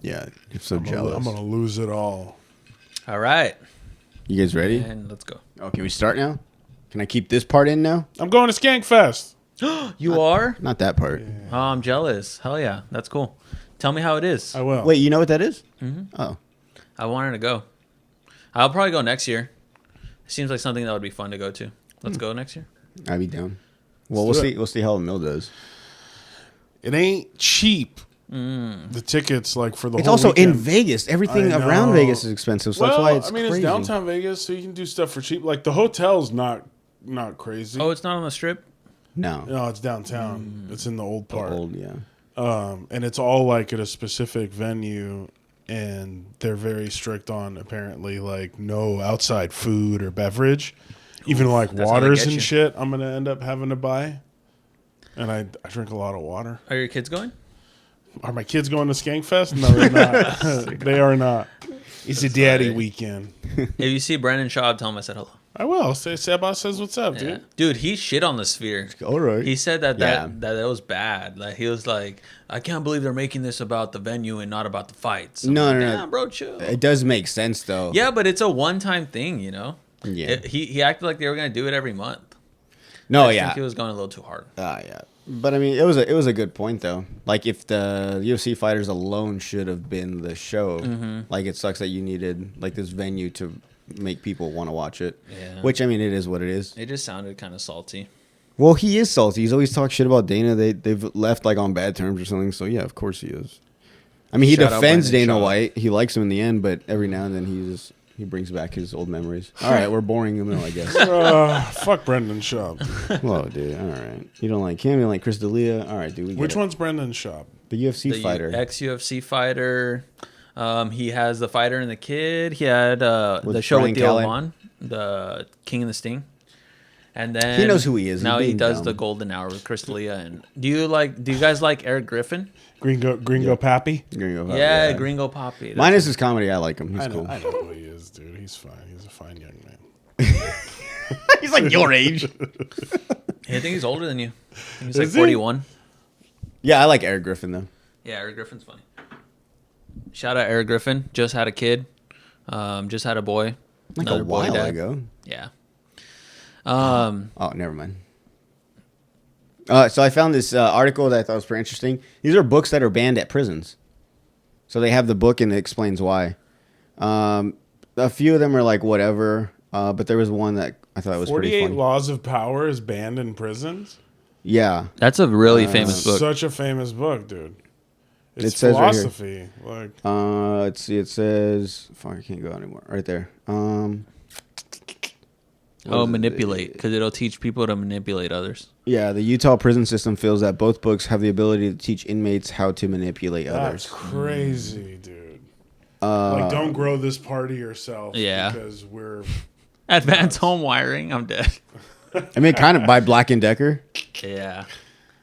Yeah, I'm so jealous. I'm gonna lose it all. All right. You guys ready? And let's go. Oh, can we start now? Can I keep this part in now? I'm going to Skankfest. You are? Not that part. Oh, I'm jealous. Hell yeah. That's cool. Tell me how it is. I will. Wait, you know what that is? Oh, I wanted to go. I'll probably go next year. Seems like something that would be fun to go to. Let's go next year. I'd be down. Well, Let's we'll do see. We'll see how the mill does. It ain't cheap. The tickets, like for the It's whole also in weekend. Vegas. Everything I around know. Vegas is expensive, so that's why it's I mean, crazy. it's downtown Vegas, so you can do stuff for cheap. Like the hotel's not crazy. Oh, it's not on the strip? No, No, it's downtown. It's in the old the part. old, yeah. And it's all like at a specific venue, and they're very strict on apparently like no outside food or beverage, even like that's how they waters get and you. shit. I'm gonna end up having to buy, and I drink a lot of water. Are your kids going? Are my kids going to Skankfest? No, they're not. They are not. It's a daddy funny. weekend. If you see Brandon Shaw, tell him I said hello. I will say Seba says what's up, Yeah. dude. Dude, he shit on the Sphere. All right. He said that Yeah. that it was bad. Like he was like, I can't believe they're making this about the venue and not about the fights. I'm No, like, no, no. Damn, bro, chill. It does make sense though. Yeah, but it's a one-time thing, you know. Yeah. He acted like they were gonna do it every month. No, I yeah. think he was going a little too hard. Yeah. But I mean, it was a good point though. Like if the UFC fighters alone should have been the show, like it sucks that you needed like this venue to make people want to watch it. Yeah. Which I mean, it is what it is. It just sounded kind of salty. Well, he is salty. He's always talked shit about Dana. They've left like on bad terms or something. So yeah, of course he is. I mean, he Shout out defends Brandon Dana Shaw. White. He likes him in the end, but every now and then he brings back his old memories. All right, we're boring him now, I guess. Fuck Brendan Schaub. Whoa, dude. All right. You don't like him. You don't like Chris D'Elia. All right, dude. We get Which it. one's Brendan Schaub? The UFC The fighter. ex-UFC fighter. He has the fighter and the kid. He had With the show Brian with Theo Callen. Vaughn, the King and the Sting. And then He knows who he is. He's Now he being does dumb. the Golden Hour with Chris D'Elia. And do you guys like Eric Griffin? Gringo Pappy? Gringo Pop, Yeah, Gringo Poppy. Minus his comedy. I like him. He's I know, cool. I know who he is, dude. He's fine. He's a fine young man. He's like your age. I think he's older than you. I think he's like Is he? 41. Yeah, I like Eric Griffin though. Yeah, Eric Griffin's funny. Shout out Eric Griffin. Just had a kid. Just had a boy. Like Another a boy while dad. ago. Yeah. Oh, never mind. So I found this article that I thought was pretty interesting. These are books that are banned at prisons. So they have the book and it explains why. A few of them are like whatever, but there was one that I thought was pretty 48 funny. Laws of Power is banned in prisons. Yeah. That's a really famous book. Such a famous book, dude. It's It says right here. philosophy. Like Let's see. It says, fuck, I can't go anymore. Right there. Manipulate, because it'll teach people to manipulate others. Yeah, the Utah prison system feels that both books have the ability to teach inmates how to manipulate that's others. crazy, dude. Like don't grow this party yourself. Yeah. Because we're Advanced home wiring. I'm dead. I mean, kind of by Black and Decker. Yeah,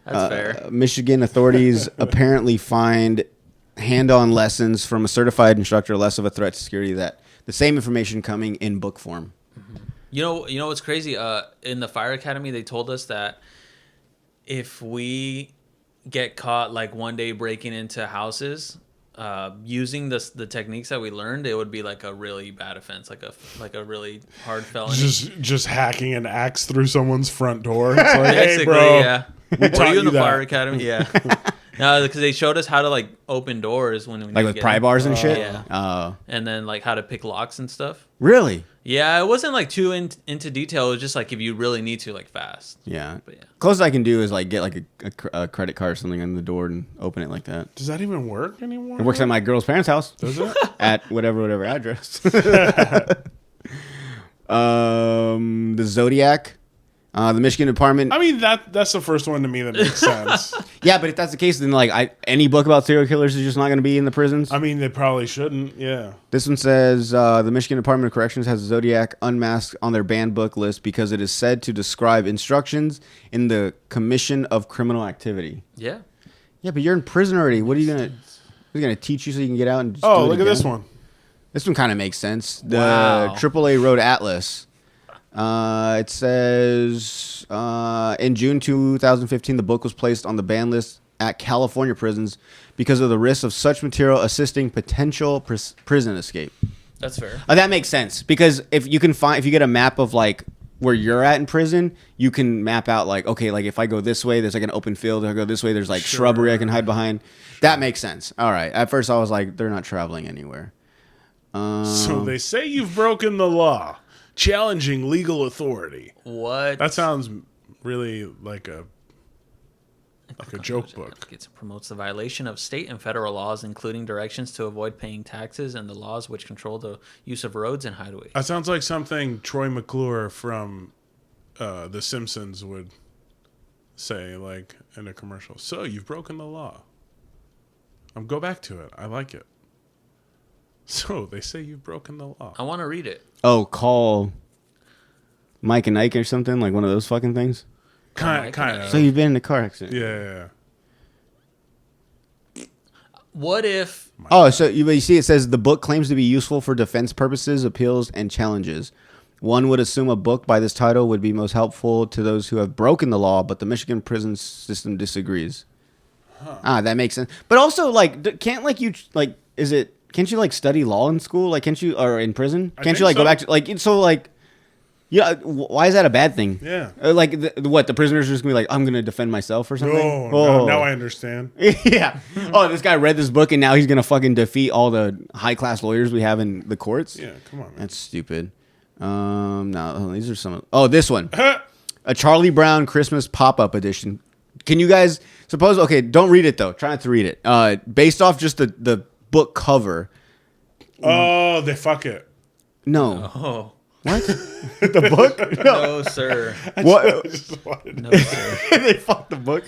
that's fair. Michigan authorities apparently find hand-on lessons from a certified instructor less of a threat to security. That the same information coming in book form. You know what's crazy? In the fire academy, they told us that if we get caught like one day breaking into houses, using the techniques that we learned, it would be like a really bad offense, like a really hard felony. just hacking an axe through someone's front door. It's like, hey, Basically, bro. yeah. We Were taught you in you the fire that. academy? Yeah. No, because they showed us how to like open doors when we Like need to with get pry in. bars and shit? Yeah. Oh. And then like how to pick locks and stuff. Really? Yeah, it wasn't like too into detail. It was just like if you really need to, like fast. Yeah. But yeah. Closest I can do is like get like a credit card or something on the door and open it like that. Does that even work anymore? It works at my girl's parents' house. Does it? At whatever address. The Zodiac The Michigan Department. I mean, that's the first one to me that makes sense. Yeah, but if that's the case, then like any book about serial killers is just not going to be in the prisons. I mean, they probably shouldn't. Yeah. This one says the Michigan Department of Corrections has Zodiac unmasked on their banned book list because it is said to describe instructions in the commission of criminal activity. Yeah. Yeah, but you're in prison already. What are you gonna? Who's gonna teach you so you can get out and? Just Oh, do it look at this again? one. This one kind of makes sense. The Wow. AAA Road Atlas. It says in June 2015, the book was placed on the ban list at California prisons because of the risk of such material assisting potential prison escape. That's fair. That makes sense because if you get a map of like where you're at in prison, you can map out like, okay, like if I go this way, there's like an open field. If I go this way, there's like shrubbery I can hide behind. That makes sense. All right. At first, I was like, they're not traveling anywhere. So they say you've broken the law, challenging legal authority. What? That sounds really like a joke book. It promotes the violation of state and federal laws, including directions to avoid paying taxes and the laws which control the use of roads and highways. That sounds like something Troy McClure from The Simpsons would say, like in a commercial. So you've broken the law. Go back to it. I like it. So they say you've broken the law. I want to read it. Oh, call Mike and Ike or something, like one of those fucking things. Kind of. So you've been in a car accident. Yeah. What if... Oh, so you see it says the book claims to be useful for defense purposes, appeals, and challenges. One would assume a book by this title would be most helpful to those who have broken the law, but the Michigan prison system disagrees. That makes sense. But also, like, can't you like study law in school? Like, can't you, or in prison? Can't you like go back to like so like, yeah? Why is that a bad thing? Yeah. Like, the prisoners are just gonna be like, I'm gonna defend myself or something. No, now I understand. Yeah. Oh, this guy read this book and now he's gonna fucking defeat all the high class lawyers we have in the courts. Yeah, come on, man. That's stupid. No, these are some. Oh, this one, a Charlie Brown Christmas pop-up edition. Can you guys suppose? Okay, don't read it though. Try not to read it. Based off just the book cover. Oh, they fuck it. No. Oh. What? The book? No, sir. What? No, sir. They fucked the book.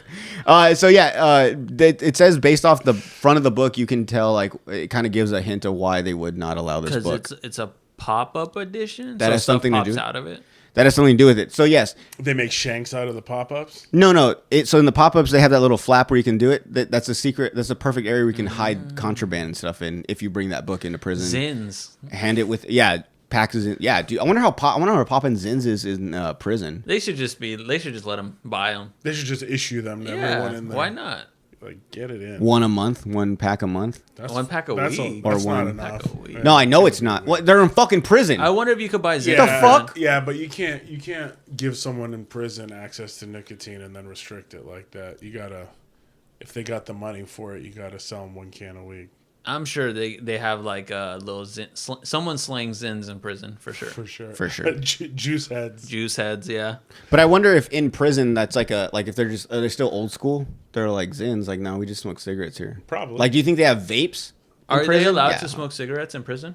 So yeah, it says based off the front of the book, you can tell like it kind of gives a hint of why they would not allow this book. Because it's a pop-up edition? That has stuff something to pops do- out of it? That has something to do with it. So yes. They make shanks out of the pop-ups? No. So in the pop-ups, they have that little flap where you can do it. That's a secret. That's a perfect area where you can hide contraband and stuff in if you bring that book into prison. Zins. Hand it with packs in. Yeah, dude. I wonder how Poppin' Zins is in prison. They should just let them buy them. They should just issue them to everyone in there. Why not? Like, get it in. One a month, one pack a month. One pack a week. That's Or not one enough. pack a week. No, I know it's not. What? They're in fucking prison. I wonder if you could buy Zins. The fuck? Yeah, but you can't give someone in prison access to nicotine and then restrict it like that. You gotta, if they got the money for it, you gotta sell them 1 can a week. I'm sure they have like a little someone slaying Zins in prison for sure. For sure. Juice heads. Juice heads, yeah. But I wonder if in prison that's like if they're just are they still old school? They're like Zins. Like no, we just smoke cigarettes here. Probably. Like, do you think they have vapes? in Are they prison? allowed Yeah. to smoke cigarettes in prison?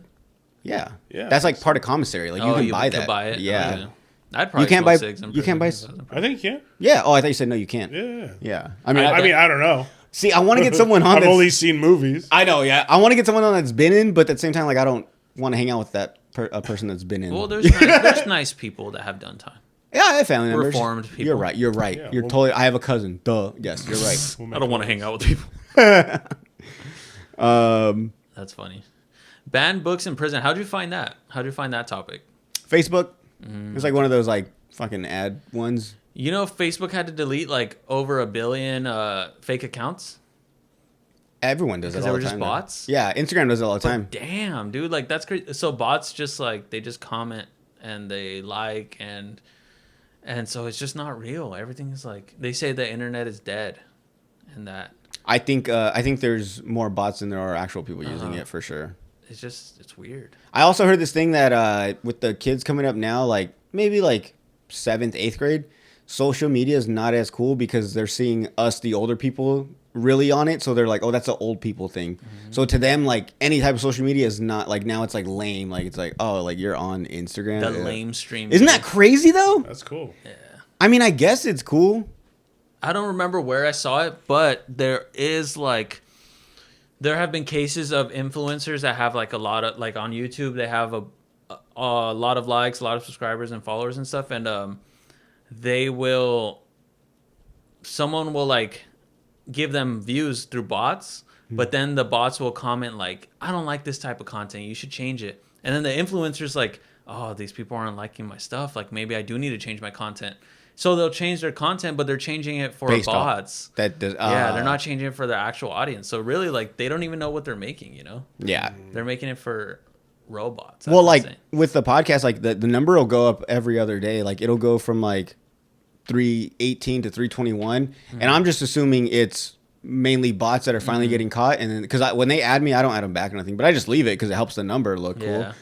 Yeah. Yeah. That's like part of commissary. Like you can buy could that. buy it. Yeah. Okay. I'd probably You can't smoke buy. cigs in You can't buy. prison. I think yeah. Yeah. Oh, I thought you said no. You can't. Yeah. Yeah. I mean, I don't know. See, I want to get someone on. I've that's- only seen movies. I know. Yeah. I want to get someone on that's been in, but at the same time, like I don't want to hang out with that a person that's been in. Well, there's nice people that have done time. Yeah, I have family members. Reformed people. You're right. You're right. Yeah, you're well- totally. I have a cousin. Duh. Yes, you're right. I don't want to hang out with people. That's funny. Banned books in prison. How'd you find that? How'd you find that topic? Facebook. It's like one of those like fucking ad ones. You know, Facebook had to delete like over 1 billion fake accounts. Everyone does it Because all they the were time. just now. bots? Yeah, Instagram does it all the time. Damn, dude, like that's crazy. So bots just like they just comment and they like and so it's just not real. Everything is like they say the internet is dead, and that I think there's more bots than there are actual people using it for sure. it's weird. I also heard this thing that with the kids coming up now, like maybe like 7th, 8th grade, social media is not as cool because they're seeing us, the older people, really on it. So they're like, oh, that's an old people thing. So to them, like any type of social media is not like now it's like lame. Like it's like, oh, like you're on Instagram. The Yeah. lame stream. Isn't that crazy though? That's cool. I mean, I guess it's cool. I don't remember where I saw it, but there have been cases of influencers that have like a lot of like on YouTube. They have a lot of likes, a lot of subscribers and followers and stuff, and someone will like give them views through bots, but then the bots will comment like, I don't like this type of content, you should change it. And then the influencer's like, oh, these people aren't liking my stuff, like maybe I do need to change my content. So they'll change their content, but they're changing it for Based off- bots. That does. Yeah, they're not changing it for their actual audience. So really, like, they don't even know what they're making, you know? Yeah. They're making it for robots. Well, That's like insane. with the podcast, like the number will go up every other day. Like it'll go from like 318 to 321, and I'm just assuming it's mainly bots that are finally getting caught. And then because when they add me, I don't add them back or nothing, but I just leave it because it helps the number look cool Yeah.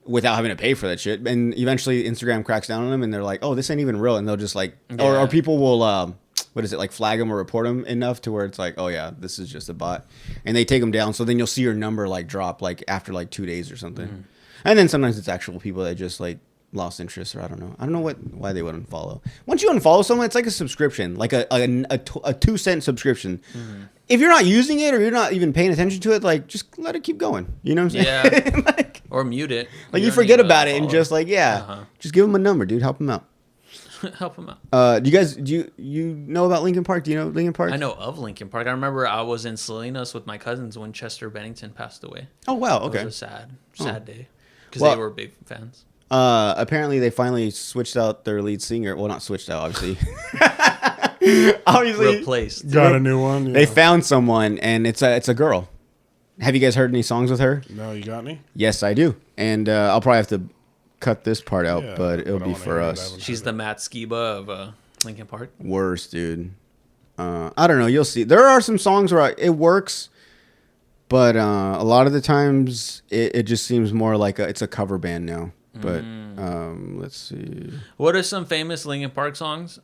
without having to pay for that shit. And eventually Instagram cracks down on them, and they're like, "Oh, this ain't even real," and they'll just like, Yeah. or people will what is it, like flag them or report them enough to where it's like, "Oh yeah, this is just a bot," and they take them down. So then you'll see your number like drop like after like 2 days or something. And then sometimes it's actual people that just like lost interest, or I don't know why they would unfollow. Once you unfollow someone, it's like a subscription, like a 2-cent subscription. If you're not using it or you're not even paying attention to it, like just let it keep going. You know what I'm saying? Yeah. like Or mute it. you don't forget need to about it and unfollow. just like just give them a number, dude. Help them out. Help them out. Do you know about Lincoln Park? Do you know Lincoln Park? I know of Lincoln Park. I remember I was in Salinas with my cousins when Chester Bennington passed away. Oh wow, It okay. was a sad day because Well- they were big fans. Apparently they finally switched out their lead singer. Well, not switched out, obviously. Obviously, Replaced. Got a new one. Yeah. they found someone, and it's a girl. Have you guys heard any songs with her? No, you got any? Yes, I do, and I'll probably have to cut this part out, Yeah, but it'll I be wanna for hear it. I us. haven't She's heard the Matt Skiba of Lincoln Park. Worse, dude. I don't know. You'll see. There are some songs where it works, but a lot of the times it just seems more like it's a cover band now. But let's see. What are some famous Lincoln Park songs?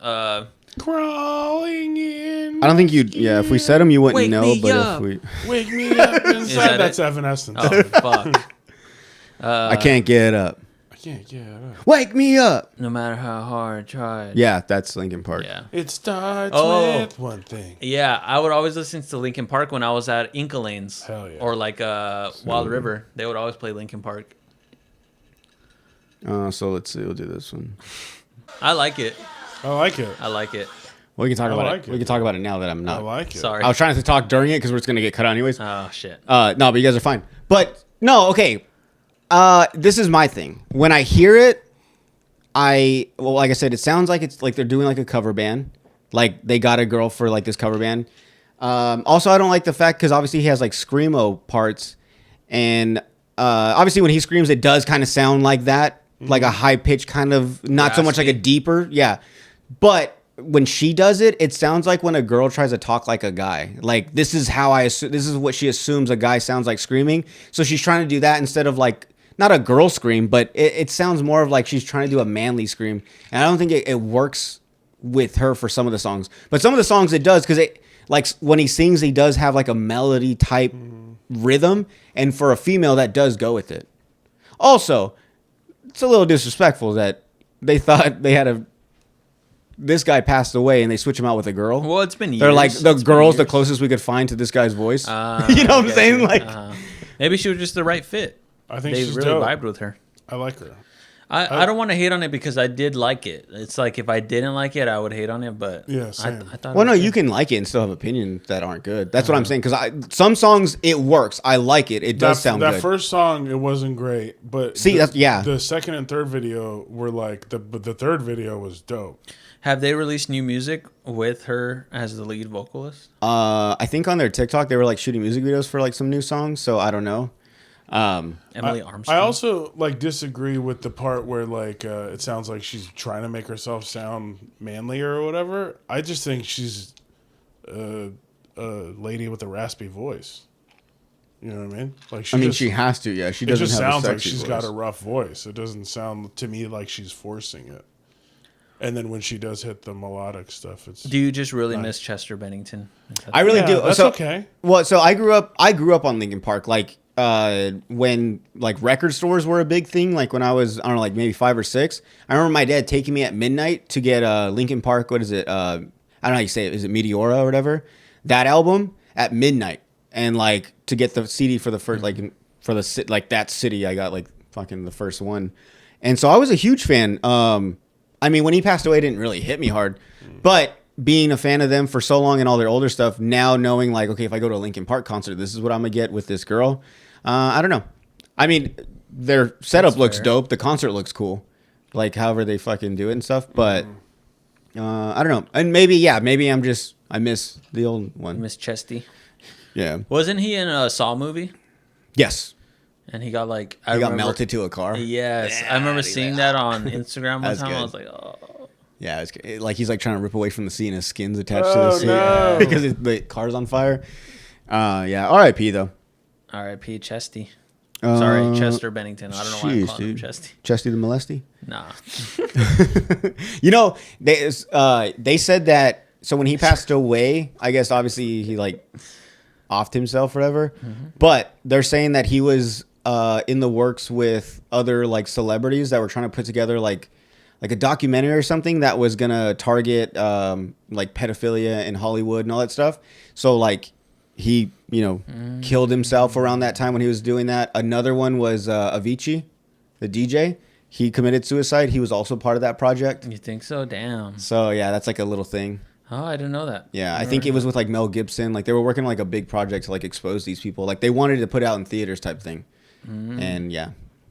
Crawling in. I don't think you'd. Yeah, if we said them, you wouldn't Wake know. me But up. if we, Wake me up inside. that That's it? Evanescence. Oh, fuck. I can't get up. I can't get up. Wake me up. No matter how hard I tried. Yeah, that's Linkin Park. Yeah. It starts Oh. with one thing. Yeah, I would always listen to Linkin Park when I was at Inca Lanes. Hell yeah. Or like Wild River. They would always play Linkin Park. So let's see. We'll do this one. I like it. I like it. I like it. We can talk I about like it. it. We can talk about it now that I'm I not. like it. Sorry. I was trying to talk during it because we're just gonna get cut out anyways. Oh, shit. No, but you guys are fine. But no, okay. This is my thing. When I hear it, like I said, it sounds like it's like they're doing like a cover band. Like they got a girl for like this cover band. Also, I don't like the fact because obviously he has like screamo parts, and obviously when he screams, it does kind of sound like that, like a high pitch kind of, not so much like a Raspy. deeper, yeah. But when she does it, it sounds like when a girl tries to talk like a guy. Like this is how this is what she assumes a guy sounds like screaming. So she's trying to do that instead of like not a girl scream, but it sounds more of like she's trying to do a manly scream. And I don't think it works with her for some of the songs. But some of the songs it does because it like when he sings, he does have like a melody type rhythm, and for a female that does go with it. Also, it's a little disrespectful that they thought they had this guy passed away and they switch him out with a girl. Well, it's been years. They're like the It's been girl's the years. closest we could find to this guy's voice. you know what I I'm get saying? you. Like, Maybe she was just the right fit. I think They she's really dope. vibed with her. I like her. I don't want to hate on it because I did like it. It's like if I didn't like it, I would hate on it. But Yeah, same. I thought. well, it no, was you good. can like it and still have opinions that aren't good. That's what I'm saying. Because some songs it works. I like it. It does sound that good. first song, it wasn't great, but See, that's- yeah. The second and third video were like but the third video was dope. Have they released new music with her as the lead vocalist? I think on their TikTok they were like shooting music videos for like some new songs. So I don't know. Emily Armstrong. I also like disagree with the part where like it sounds like she's trying to make herself sound manlier or whatever. I just think she's a lady with a raspy voice. You know what I mean? Like She has to. Yeah, she it doesn't just have sounds a like sexy she's voice. got a rough voice. It doesn't sound to me like she's forcing it. And then when she does hit the melodic stuff, it's Do you just really miss Chester Bennington? I really Yeah, do. that's So- okay. Well, so I grew up on Linkin Park. Like when like record stores were a big thing, like when I was, I don't know, like maybe 5 or 6. I remember my dad taking me at midnight to get Linkin Park. What is it? I don't know how you say it. Is it Meteora or whatever? That album at midnight, and like to get the CD for the first for the like that city, I got like fucking the first one, and so I was a huge fan. I mean, when he passed away, it didn't really hit me hard, but being a fan of them for so long and all their older stuff, now knowing like, okay, if I go to a Linkin Park concert, this is what I'm gonna get with this girl. I don't know. I mean, their setup looks dope. The concert looks cool. Like however they fucking do it and stuff. But I don't know. And maybe I miss the old one. Miss Chesty. Yeah. Wasn't he in a Saw movie? Yes. And he got like He got melted to a car. Yes, I remember seeing that on Instagram one That's time. good. I was like, oh. Yeah, like he's like trying to rip away from the seat and his skin's attached to the seat because the car's on fire. Yeah. R.I.P. though. R.I.P. Chesty. Sorry, Chester Bennington. I don't know why I'm calling him dude. Chesty. Chesty the molesty? Nah. You know, they said that, so when he passed away, I guess obviously he like offed himself or whatever, but they're saying that he was in the works with other like celebrities that were trying to put together like a documentary or something that was gonna target like pedophilia in Hollywood and all that stuff. So like he, killed himself around that time when he was doing that. Another one was Avicii, the DJ. He committed suicide. He was also part of that project. You think so? Damn. So yeah, that's like a little thing. Oh, I didn't know that. Yeah, I think it was with like Mel Gibson. Like they were working on like a big project to like expose these people. Like they wanted to put out in theaters type thing. And yeah,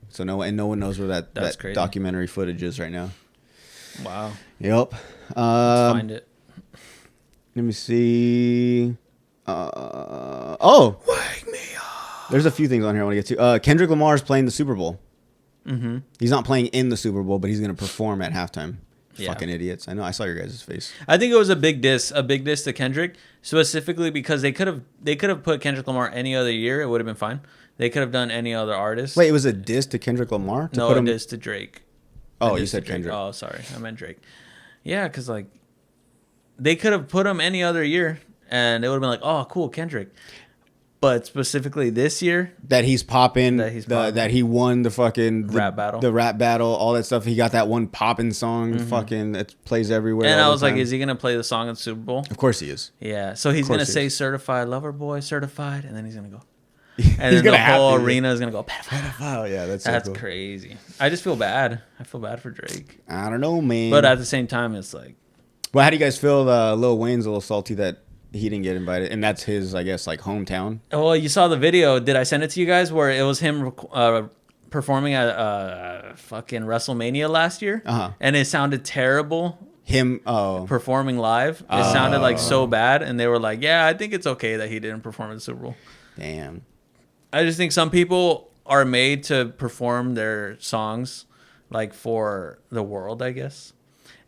so no one knows where that crazy. documentary footage is right now. Wow. Yep. Let's find it. Let me see. Wake me up. There's a few things on here I want to get to. Kendrick Lamar is playing the Super Bowl. Mm-hmm. He's not playing in the Super Bowl, but he's going to perform at halftime. Yeah. Fucking idiots. I know. I saw your guys' face. I think it was a big diss to Kendrick, specifically because they could have put Kendrick Lamar any other year. It would have been fine. They could have done any other artist. Wait, it was a diss to Kendrick Lamar? No, a diss to Drake. Oh, you said Kendrick. Oh, sorry. I meant Drake. Yeah, because like they could have put him any other year and it would have been like, oh, cool, Kendrick. But specifically this year, that he's popping, that that he won the fucking rap battle, all that stuff. He got that one popping song, fucking that plays everywhere. And I was like, is he gonna play the song in the Super Bowl? Of course he is. Yeah, so he's gonna say "Certified Lover Boy," certified, and then he's gonna go, and He's then gonna the whole have to. arena is gonna go pedophile. Oh yeah, that's cool. Crazy. I just feel bad. I feel bad for Drake, I don't know, man. but at the same time, it's like, well, how do you guys feel? Lil Wayne's a little salty that he didn't get invited, and that's his, I guess, like hometown. oh, you saw the video? Did I send it to you guys where it was him performing at fucking WrestleMania last year, and it sounded terrible. Him, performing live, it sounded like so bad, and they were like, "Yeah, I think it's okay that he didn't perform at the Super Bowl." damn. I just think some people are made to perform their songs like for the world, I guess.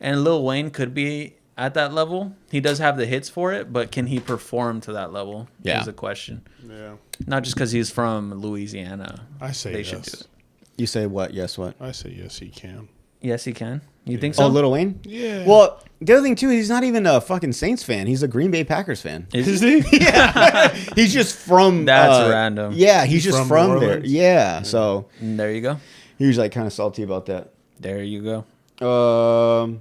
And Lil Wayne could be at that level. He does have the hits for it, but can he perform to that level? Yeah. Is a question. Yeah. Not just because he's from Louisiana. I say they yes. should do it. You say what? Yes, what? I say yes, he can. Yes, he can. You think so? Oh, Lil Wayne? Yeah. Well, the other thing too, he's not even a fucking Saints fan. He's a Green Bay Packers fan. Is he? Yeah, he's just from. That's random. Yeah, he's just from from New there. Orleans? Yeah, so There you go. he was like kind of salty about that. There you go.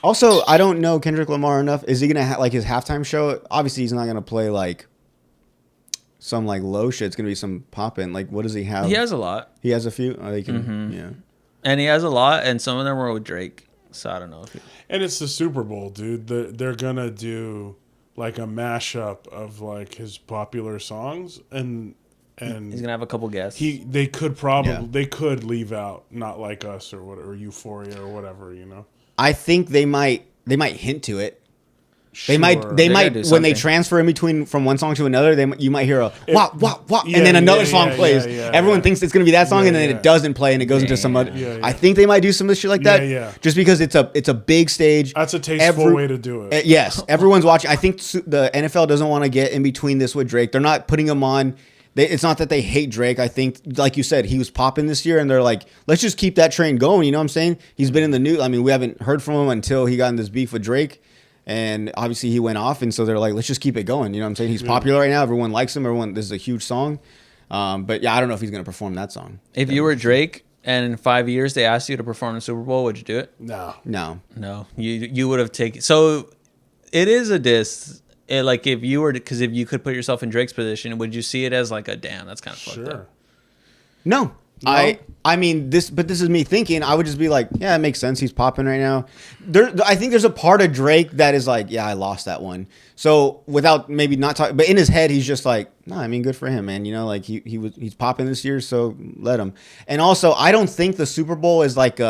Also, I don't know Kendrick Lamar enough. Is he gonna like his halftime show? Obviously, he's not gonna play like some like low shit. It's gonna be some poppin'. Like, what does he have? He has a lot. He has a few. Oh, he can, yeah. And he has a lot, and some of them were with Drake. So I don't know if he... And it's the Super Bowl, dude. They're gonna do like a mashup of like his popular songs, and he's gonna have a couple guests. they could leave out Not Like Us or whatever, Euphoria or whatever, you know. I think they might hint to it. They Sure. might They when something. they transfer in between from one song to another, you might hear a wah wah wah, Yeah, and then another song yeah, plays. yeah, Everyone yeah. thinks it's gonna be that song, Yeah, and then yeah. it doesn't play, and it goes into some other. Yeah, yeah. I think they might do some of this shit like that. Yeah. Just because it's a big stage. That's a tasteful way to do it. Yes, everyone's watching. I think the NFL doesn't want to get in between this with Drake. They're not putting him on. It's not that they hate Drake. I think, like you said, he was popping this year, and they're like, let's just keep that train going. You know what I'm saying? He's been in the news. I mean, we haven't heard from him until he got in this beef with Drake, and obviously he went off, and so they're like, let's just keep it going. You know what I'm saying? He's popular right now. Everyone likes him. This is a huge song. But yeah, I don't know if he's gonna perform that song. If you were Drake and in 5 years they asked you to perform in the Super Bowl, would you do it? No. No. No, you would have taken. So it is a diss. Like if you were, because if you could put yourself in Drake's position, would you see it as like a damn? That's kind of fucked Sure. up. No. I mean this, but this is me thinking. I would just be like, yeah, it makes sense. He's popping right now. I think there's a part of Drake that is like, yeah, I lost that one. So without maybe not talking, but in his head, he's just like, no, I mean, good for him, man. You know, like he's popping this year, so let him. And also, I don't think the Super Bowl is like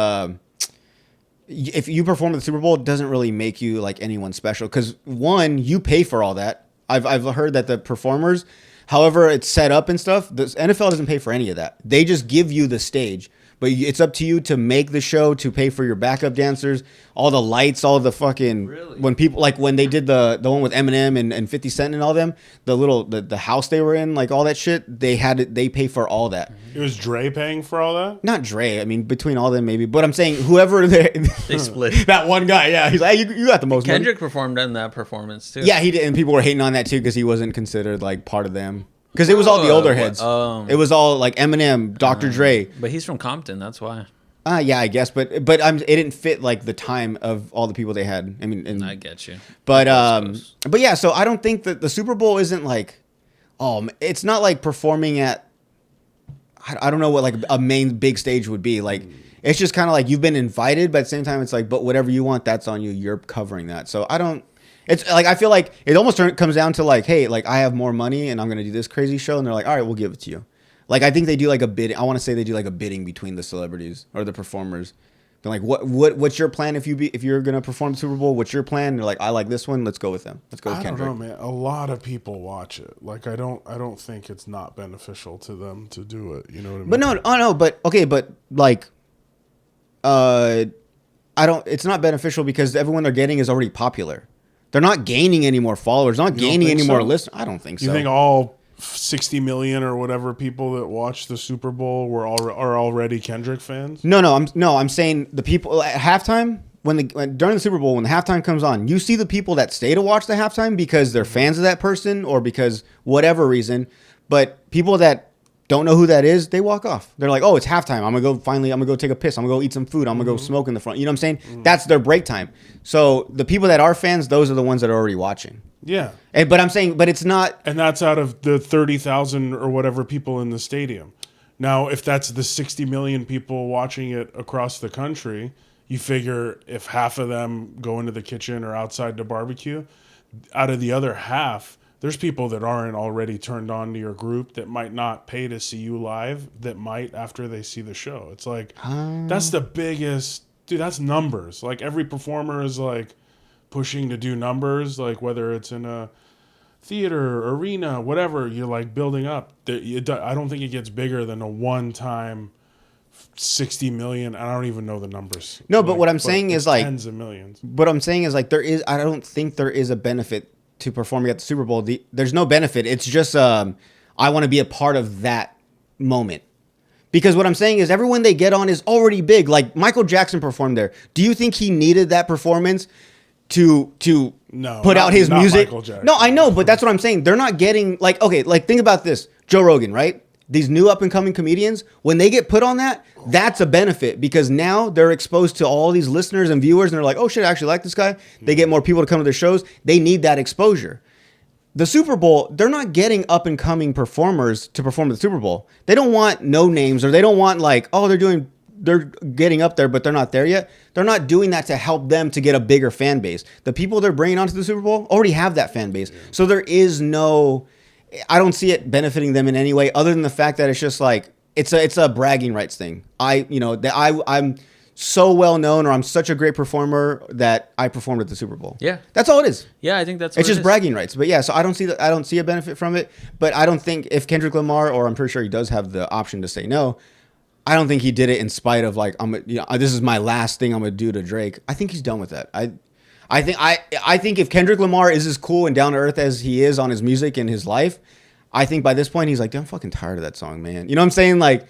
if you perform at the Super Bowl, it doesn't really make you like anyone special because one, you pay for all that. I've heard that the performers, however it's set up and stuff, the NFL doesn't pay for any of that. They just give you the stage. But it's up to you to make the show, to pay for your backup dancers, all the lights, all the fucking... Really? When people... Like when they did the one with Eminem and 50 Cent and all them, the house they were in, like all that shit, they pay for all that. It was Dre paying for all that? Not Dre. I mean, between all them maybe. But I'm saying whoever... They split. that one guy, yeah. He's like, hey, you got the most money. Kendrick performed in that performance too. Yeah, he did. And people were hating on that too because he wasn't considered like part of them. Because it was all the older heads. It was all like Eminem, Dr. Dre. But he's from Compton, that's why. Yeah, I guess, but it didn't fit like the time of all the people they had. I mean, I get you. but yeah. So I don't think that the Super Bowl isn't like, it's not like performing at. I don't know what like a main big stage would be like. It's just kind of like you've been invited, but at the same time, it's like, but whatever you want, that's on you. You're covering that. So I don't. It's like I feel like it almost comes down to like, hey, like I have more money and I'm gonna do this crazy show, and they're like, all right, we'll give it to you. Like I think they do like a bid. I want to say they do like a bidding between the celebrities or the performers. They're like, what's your plan if you're gonna perform the Super Bowl? What's your plan? And they're like, I like this one. Let's go with them. Let's go with Kendrick. I don't know, man. A lot of people watch it. Like I don't think it's not beneficial to them to do it. You know what I mean? But no, but okay, but like, I don't. It's not beneficial because everyone they're getting is already popular. They're not gaining any more followers. They're not gaining any more listeners. I don't think so. You think all 60 million or whatever people that watch the Super Bowl are already Kendrick fans? No. I'm saying the people at halftime during the Super Bowl when the halftime comes on, you see the people that stay to watch the halftime because they're fans of that person or because whatever reason. But people that don't know who that is, they walk off. They're like, oh, it's halftime. I'm gonna go take a piss. I'm gonna go eat some food. I'm gonna go smoke in the front. You know what I'm saying? That's their break time. So the people that are fans, those are the ones that are already watching. Yeah. But I'm saying, but it's not. And that's out of the 30,000 or whatever people in the stadium. Now, if that's the 60 million people watching it across the country, you figure if half of them go into the kitchen or outside to barbecue, out of the other half, there's people that aren't already turned on to your group that might not pay to see you live that might after they see the show. It's like, that's the biggest, dude, that's numbers. Like every performer is like pushing to do numbers, like whether it's in a theater, arena, whatever, you're like building up. I don't think it gets bigger than a one-time 60 million. I don't even know the numbers. No, but what I'm saying is like tens of millions. What I'm saying is like I don't think there is a benefit to performing at the Super Bowl. There's no benefit. It's just I want to be a part of that moment. Because what I'm saying is everyone they get on is already big. Like Michael Jackson performed there. Do you think he needed that performance to put out his music? No, I know, but that's what I'm saying. They're not getting like, okay, like think about this. Joe Rogan, right? These new up and coming comedians, when they get put on that, that's a benefit because now they're exposed to all these listeners and viewers and they're like, oh shit, I actually like this guy. They get more people to come to their shows. They need that exposure. The Super Bowl, they're not getting up and coming performers to perform at the Super Bowl. They don't want no names or they don't want like, oh, they're getting up there, but they're not there yet. They're not doing that to help them to get a bigger fan base. The people they're bringing onto the Super Bowl already have that fan base. So there is I don't see it benefiting them in any way other than the fact that it's just like, it's a bragging rights thing. I'm so well known or I'm such a great performer that I performed at the Super Bowl. Yeah. That's all it is. Yeah, I think that's it's just bragging rights. But yeah, so I don't see a benefit from it. But I don't think if Kendrick Lamar, or I'm pretty sure he does have the option to say no, I don't think he did it in spite of like this is my last thing I'm gonna do to Drake. I think he's done with that. I think if Kendrick Lamar is as cool and down to earth as he is on his music and his life, I think by this point he's like, I'm fucking tired of that song, man. You know what I'm saying? Like,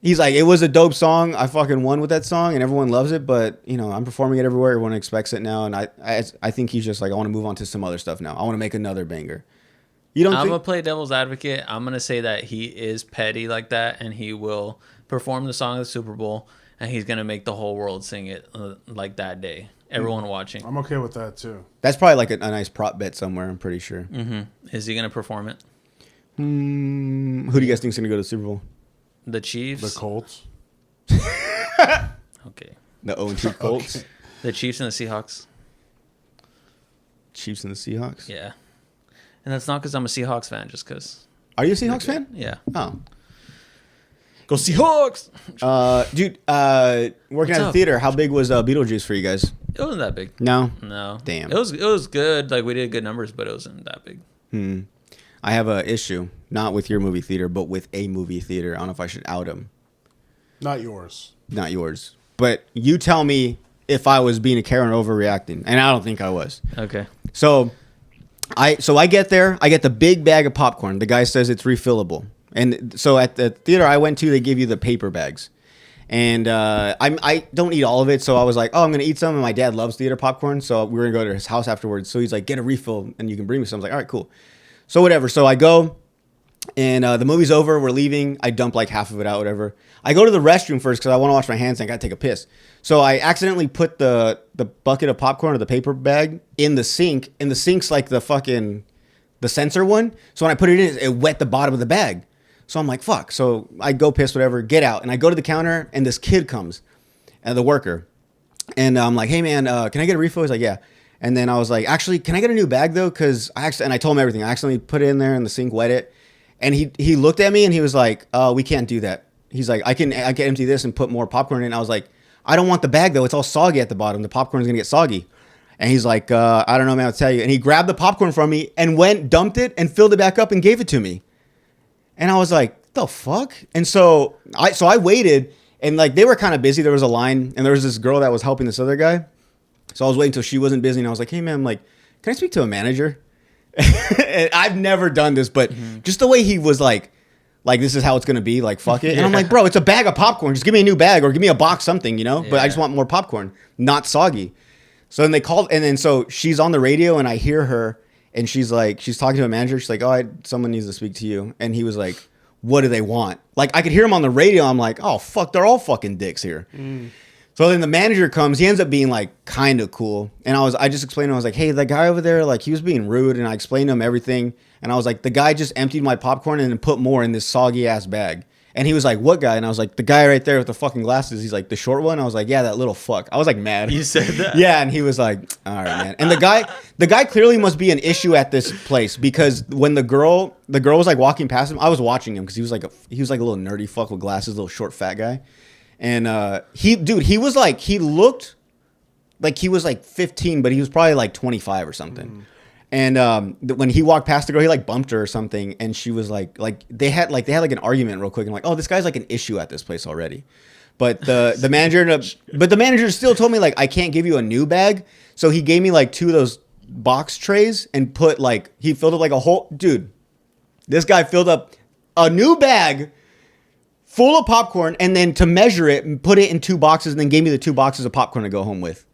he's like, it was a dope song. I fucking won with that song and everyone loves it, but I'm performing it everywhere. Everyone expects it now, and I think he's just like, I want to move on to some other stuff now. I want to make another banger. You don't I'm think? gonna play devil's advocate. I'm gonna say that he is petty like that, and he will perform the song of the Super Bowl, and he's gonna make the whole world sing it like that day. Everyone watching. I'm okay with that too. That's probably like a nice prop bet somewhere. I'm pretty sure. Is he gonna perform it? Who do you guys think is gonna go to the Super Bowl? The Chiefs. The Colts. Okay. The 0-2 Colts, The Chiefs and the Seahawks. Chiefs, and the Seahawks. Yeah. And that's not because I'm a Seahawks fan, just because. Are you a Seahawks fan? Yeah. Oh, Go Seahawks! dude. Working at the up? theater. How big was Beetlejuice for you guys? It wasn't that big. No. No. Damn. It was good. Like, we did good numbers, but it wasn't that big. I have a issue, not with your movie theater, but with a movie theater. I don't know if I should out him. Not yours. Not yours. But you tell me if I was being a Karen overreacting, and I don't think I was. Okay. So I get there, I get the big bag of popcorn. The guy says it's refillable. And so at the theater I went to, they give you the paper bags. And I don't eat all of it, so I was like, oh, I'm gonna eat some. And my dad loves theater popcorn, so we were gonna go to his house afterwards. So he's like, get a refill and you can bring me some. I was like, all right, cool. So whatever. So I go, and the movie's over. We're leaving. I dump like half of it out, whatever. I go to the restroom first because I want to wash my hands and I gotta take a piss. So I accidentally put the bucket of popcorn or the paper bag in the sink, and the sink's like the sensor one. So when I put it in, it wet the bottom of the bag. So I'm like, fuck. So I go piss, whatever, get out. And I go to the counter, and this kid comes, the worker. And I'm like, hey, man, can I get a refill? He's like, yeah. And then I was like, actually, can I get a new bag, though? Because I told him everything. I accidentally put it in there, and the sink wet it. And he looked at me, and he was like, we can't do that. He's like, I can empty this and put more popcorn in. I was like, I don't want the bag, though. It's all soggy at the bottom. The popcorn's going to get soggy. And he's like, I don't know, man, I'll tell you. And he grabbed the popcorn from me and went, dumped it, and filled it back up and gave it to me. And I was like, the fuck? And so I waited, and like they were kind of busy. There was a line, and there was this girl that was helping this other guy. So I was waiting until she wasn't busy, and I was like, hey, man, like, can I speak to a manager? And I've never done this, but just the way he was like, this is how it's going to be, like, fuck it. And I'm like, bro, it's a bag of popcorn. Just give me a new bag or give me a box, something, you know? But I just want more popcorn, not soggy. So then they called, and then so she's on the radio, and I hear her, and she's talking to a manager. She's like, oh, someone needs to speak to you. And he was like, what do they want? Like, I could hear him on the radio. I'm like, oh, fuck, they're all fucking dicks here. So then the manager comes. He ends up being, like, kind of cool. And I just explained to him, I was like, hey, that guy over there, like, he was being rude. And I explained to him everything. And I was like, the guy just emptied my popcorn and then put more in this soggy-ass bag. And he was like, what guy? And I was like, the guy right there with the fucking glasses. He's like, the short one? I was like, yeah, that little fuck. I was like mad. You said that? Yeah, and he was like, all right, man. And the guy clearly must be an issue at this place, because when the girl was like walking past him, I was watching him because he was like a little nerdy fuck with glasses, little short fat guy. And he looked like he was like 15, but he was probably like 25 or something. And when he walked past the girl, he like bumped her or something, and she was like they had like an argument real quick, and like, oh, this guy's like an issue at this place already. But the manager still told me, like, I can't give you a new bag, so he gave me like 2 of those box trays and put like, he filled up like a whole, dude, this guy filled up a new bag full of popcorn, and then to measure it and put it in 2 boxes, and then gave me the 2 boxes of popcorn to go home with.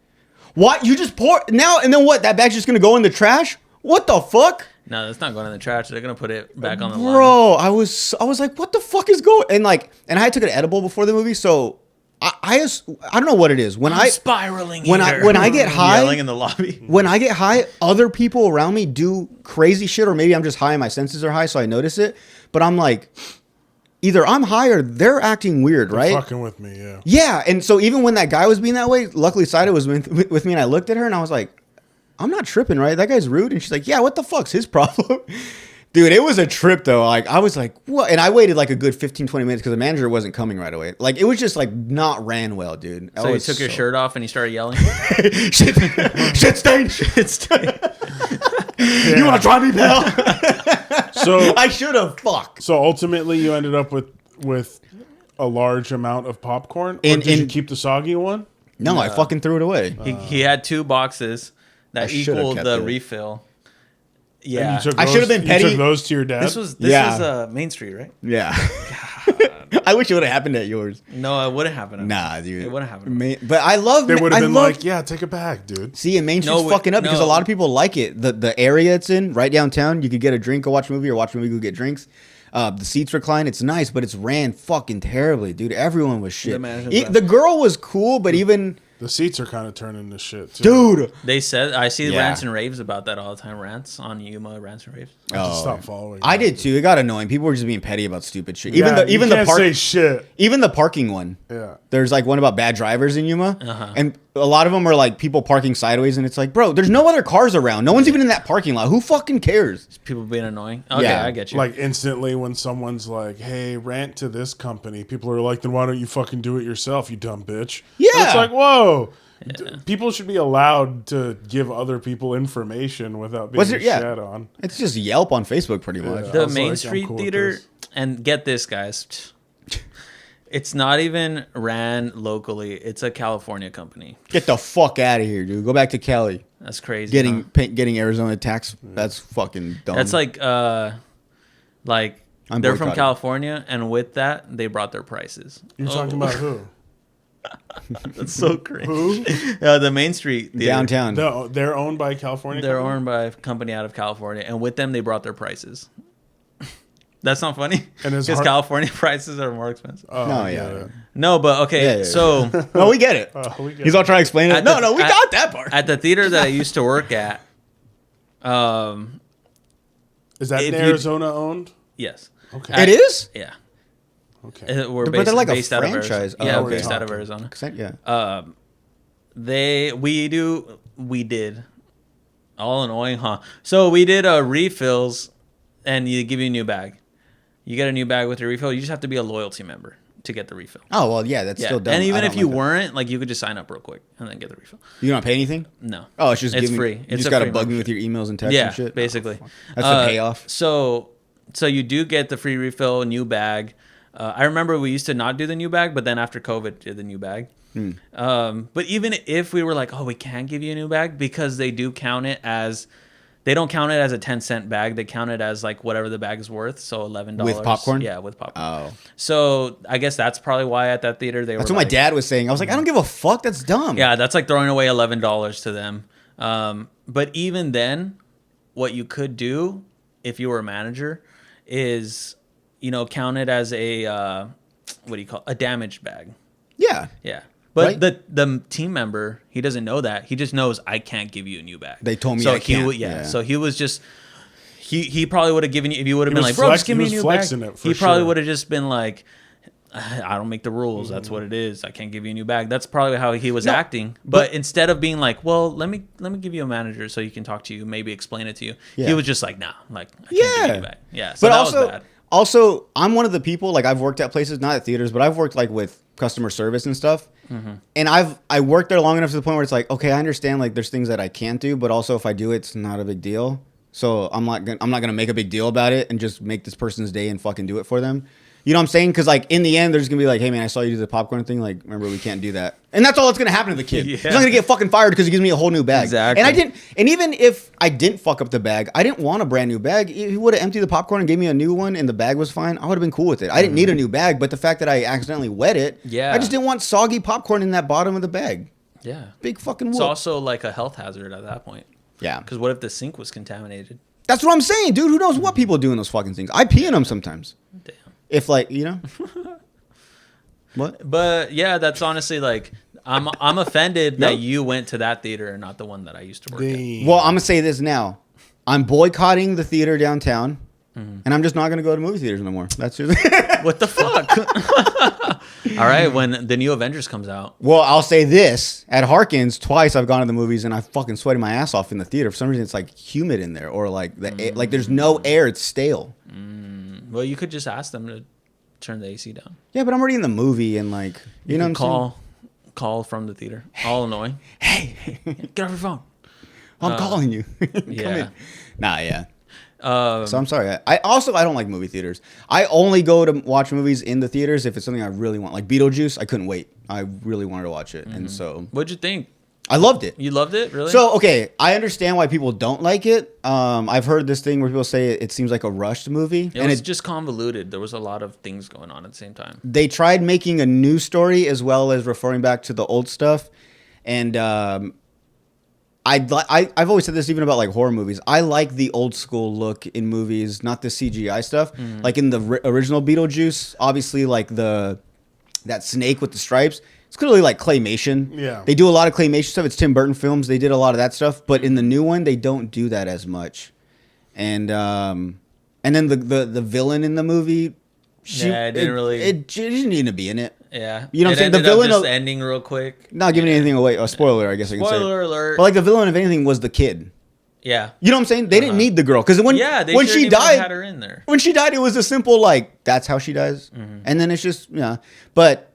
What? You just pour now, and then what? That bag's just gonna go in the trash? What the fuck? No, it's not going in the trash. They're gonna put it back on the line. Bro, I was like, what the fuck is going? And I took an edible before the movie, so I don't know what it is. When I'm spiraling when I get high, yelling in the lobby. when I get high, other people around me do crazy shit, or maybe I'm just high and my senses are high, so I notice it. But I'm like, either I'm high or they're acting weird, right? Fucking with me, yeah. Yeah, and so even when that guy was being that way, luckily Saida was with me, and I looked at her and I was like, I'm not tripping, right? That guy's rude. And she's like, yeah, what the fuck's his problem? Dude, it was a trip, though. Like, I was like, what? And I waited like a good 15, 20 minutes because the manager wasn't coming right away. Like, it was just like not ran well, dude. So you took your shirt off and you started yelling? Shit stain. Shit stain. Yeah. You want to try me, pal? So I should have. Fuck. So ultimately, you ended up with a large amount of popcorn. Or did you keep the soggy one? No, I fucking threw it away. He had 2 boxes that should've equaled kept the it. refill. And Yeah. you took I should have been petty. You took those to your dad? This was Main Street, right? Yeah. I wish it would have happened at yours. No, it wouldn't happen. Nah, dude. It wouldn't happen. But I love. They would have I been love- like, yeah, take it back, dude. See, and Main Street's No, fucking up because no. a lot of people like it. The area it's in, right downtown, you could get a drink, go watch a movie, or watch a movie, go get drinks. The seats recline. It's nice, but it's ran fucking terribly, dude. Everyone was shit. management's The girl was cool, but even The seats are kind of turning to shit, too. dude. They said I see Yeah. rants and raves about that all the time. Rants on Yuma, rants and raves. I just stopped following. I that. did too. It got annoying. People were just being petty about stupid shit. Yeah, Even you the can't park, say shit. even the parking one. Yeah. There's like one about bad drivers in Yuma, Uh-huh. and a lot of them are like people parking sideways, and it's like, bro, there's no other cars around. No one's even in that parking lot. Who fucking cares? People being annoying. Okay, Yeah. I get you. Like instantly when someone's like, hey, rant to this company, people are like, then why don't you fucking do it yourself, you dumb bitch? Yeah. And it's like, whoa. People should be allowed to give other people information without being Was there- yeah. shat on. It's just Yelp on Facebook, pretty much. Yeah. I the was Main like, I'm Street cool with Theater, this. and get this, guys. It's not even ran locally. It's a California company. Get the fuck out of here, dude. Go back to Cali. That's crazy. Getting huh? getting Arizona tax. That's fucking dumb. That's like I'm they're from boycotting. California, and with that, they brought their prices. You're talking about who? That's so cringe. Who? The Main Street Theater. downtown. No, they're owned by California. They're company? owned by a company out of California, and with them, they brought their prices. That's not funny. And it's Because hard- California prices are more expensive. Oh, No, yeah. No, but okay. Yeah. So No, we get it. We get He's all trying to explain it. At No, the- no, we at- got that part. at the theater that I used to work at, Is that if in you- Arizona owned? yes, Okay. It is? yeah. Okay. We're But they're like a based out of franchise. Arizona. Oh, Yeah, okay. based out of Arizona. Yeah. We did all annoying, huh? So we did refills, and you give you a new bag. You get a new bag with your refill. You just have to be a loyalty member to get the refill. Oh well, yeah, that's Yeah, still dumb. and I even don't if you like that. weren't, like you could just sign up real quick and then get the refill. You don't pay anything. No. Oh, it's just It's giving, free. You It's just a gotta free bug me membership. with your emails and texts Yeah, and shit. basically. That's the payoff. So you do get the free refill, new bag. I remember we used to not do the new bag, but then after COVID, did the new bag. Hmm. But even if we were like, oh, we can't give you a new bag because they do count it as, they don't count it as a 10-cent bag. They count it as like whatever the bag is worth. So $11 With popcorn? Yeah, with popcorn. Oh, So I guess that's probably why at that theater they that's were what my like, dad was saying. I was like, I don't give a fuck. That's dumb. yeah, that's like throwing away $11 to them. But even then, what you could do if you were a manager is, count it as a what do you call a damaged bag. Yeah. Yeah. But Right. the team member, he doesn't know that. He just knows I can't give you a new bag. They told me so I can't. Yeah. Yeah. So he was just he probably would have given you if you would have He been was like, bro, just flex- give he me a was new flexing bag. it for He probably sure. would have just been like, I don't make the rules. That's what it is. I can't give you a new bag. That's probably how he was acting. But instead of being like, well, let me give you a manager so you can talk to you, maybe explain it to you. Yeah. He was just like, nah, like I can't give you a new bag. Yeah. So But that also, was bad. also, I'm one of the people, like I've worked at places, not at theaters, but I've worked like with customer service and stuff. Mm-hmm. And I worked there long enough to the point where it's like, okay, I understand like there's things that I can't do, but also if I do it, it's not a big deal. So I'm not gonna make a big deal about it and just make this person's day and fucking do it for them. You know what I'm saying? Because like in the end, there's gonna be like, hey man, I saw you do the popcorn thing. Like, remember we can't do that. And that's all that's gonna happen to the kid. Yeah. He's not gonna get fucking fired because he gives me a whole new bag. Exactly. And I didn't. And even if I didn't fuck up the bag, I didn't want a brand new bag. If he would have emptied the popcorn and gave me a new one, and the bag was fine, I would have been cool with it. I didn't need a new bag, but the fact that I accidentally wet it, Yeah. I just didn't want soggy popcorn in that bottom of the bag. Yeah. Big fucking It's whoop. also like a health hazard at that point. Yeah. Because what if the sink was contaminated? That's what I'm saying, dude. Who knows what people do in those fucking things? I pee in them sometimes. Damn. If like, you know. What? But yeah, that's honestly like I'm offended that you went to that theater and not the one that I used to work at. Damn. Well, I'm gonna say this now. I'm boycotting the theater downtown, and I'm just not gonna go to movie theaters no more. That's just. What the fuck? All right, when the new Avengers comes out. Well, I'll say this: at Harkins, twice I've gone to the movies and I fucking sweated my ass off in the theater. For some reason, it's like humid in there, or like like there's no air; it's stale. Well, you could just ask them to turn the AC down. Yeah, but I'm already in the movie, and like you know, what I'm Call from the theater. All annoying. Hey, Get off your phone. I'm calling you. Come Yeah. in. Nah, yeah. So I'm sorry. I don't like movie theaters. I only go to watch movies in the theaters if it's something I really want. Like Beetlejuice, I couldn't wait. I really wanted to watch it, and so What'd you think? I loved it. You loved it, really? So, okay, I understand why people don't like it. I've heard this thing where people say it seems like a rushed movie. it was just convoluted. There was a lot of things going on at the same time. They tried making a new story as well as referring back to the old stuff. And I've always said this even about like horror movies. I like the old school look in movies, not the CGI stuff. Like in the original Beetlejuice, obviously like that snake with the stripes. It's clearly like claymation. Yeah. They do a lot of claymation stuff. It's Tim Burton films. They did a lot of that stuff. But in the new one, they don't do that as much. And then the villain in the movie, It didn't need to be in it. Yeah. You know what I'm saying? The ended up villain just of- ending real quick. Not giving anything away. A spoiler, I guess I can say. Spoiler alert. But like the villain of anything was the kid. Yeah. You know what I'm saying? They didn't need the girl because when They when shouldn't she even have died, had her in there. when she died, it was a simple like that's how she dies, and then it's just yeah. But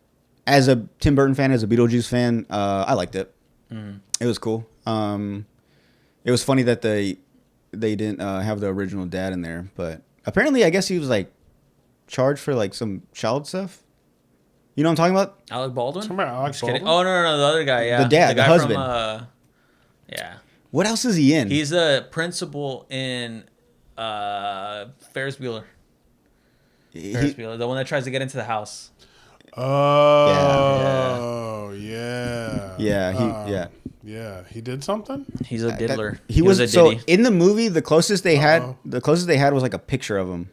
as a Tim Burton fan, as a Beetlejuice fan, I liked it. It was cool. It was funny that they didn't have the original dad in there, but apparently, I guess he was like charged for like some child stuff. You know what I'm talking about? Alec Baldwin? Talking about Alec Just kidding. Baldwin? Oh, no, the other guy, yeah. The dad, the guy husband. From, yeah. What else is he in? He's a principal in Ferris Bueller. Ferris Bueller, the one that tries to get into the house. Oh, yeah. Yeah. Yeah, he did something? He's a diddler. He was a so ditty. in the movie. The closest they had was like a picture of him,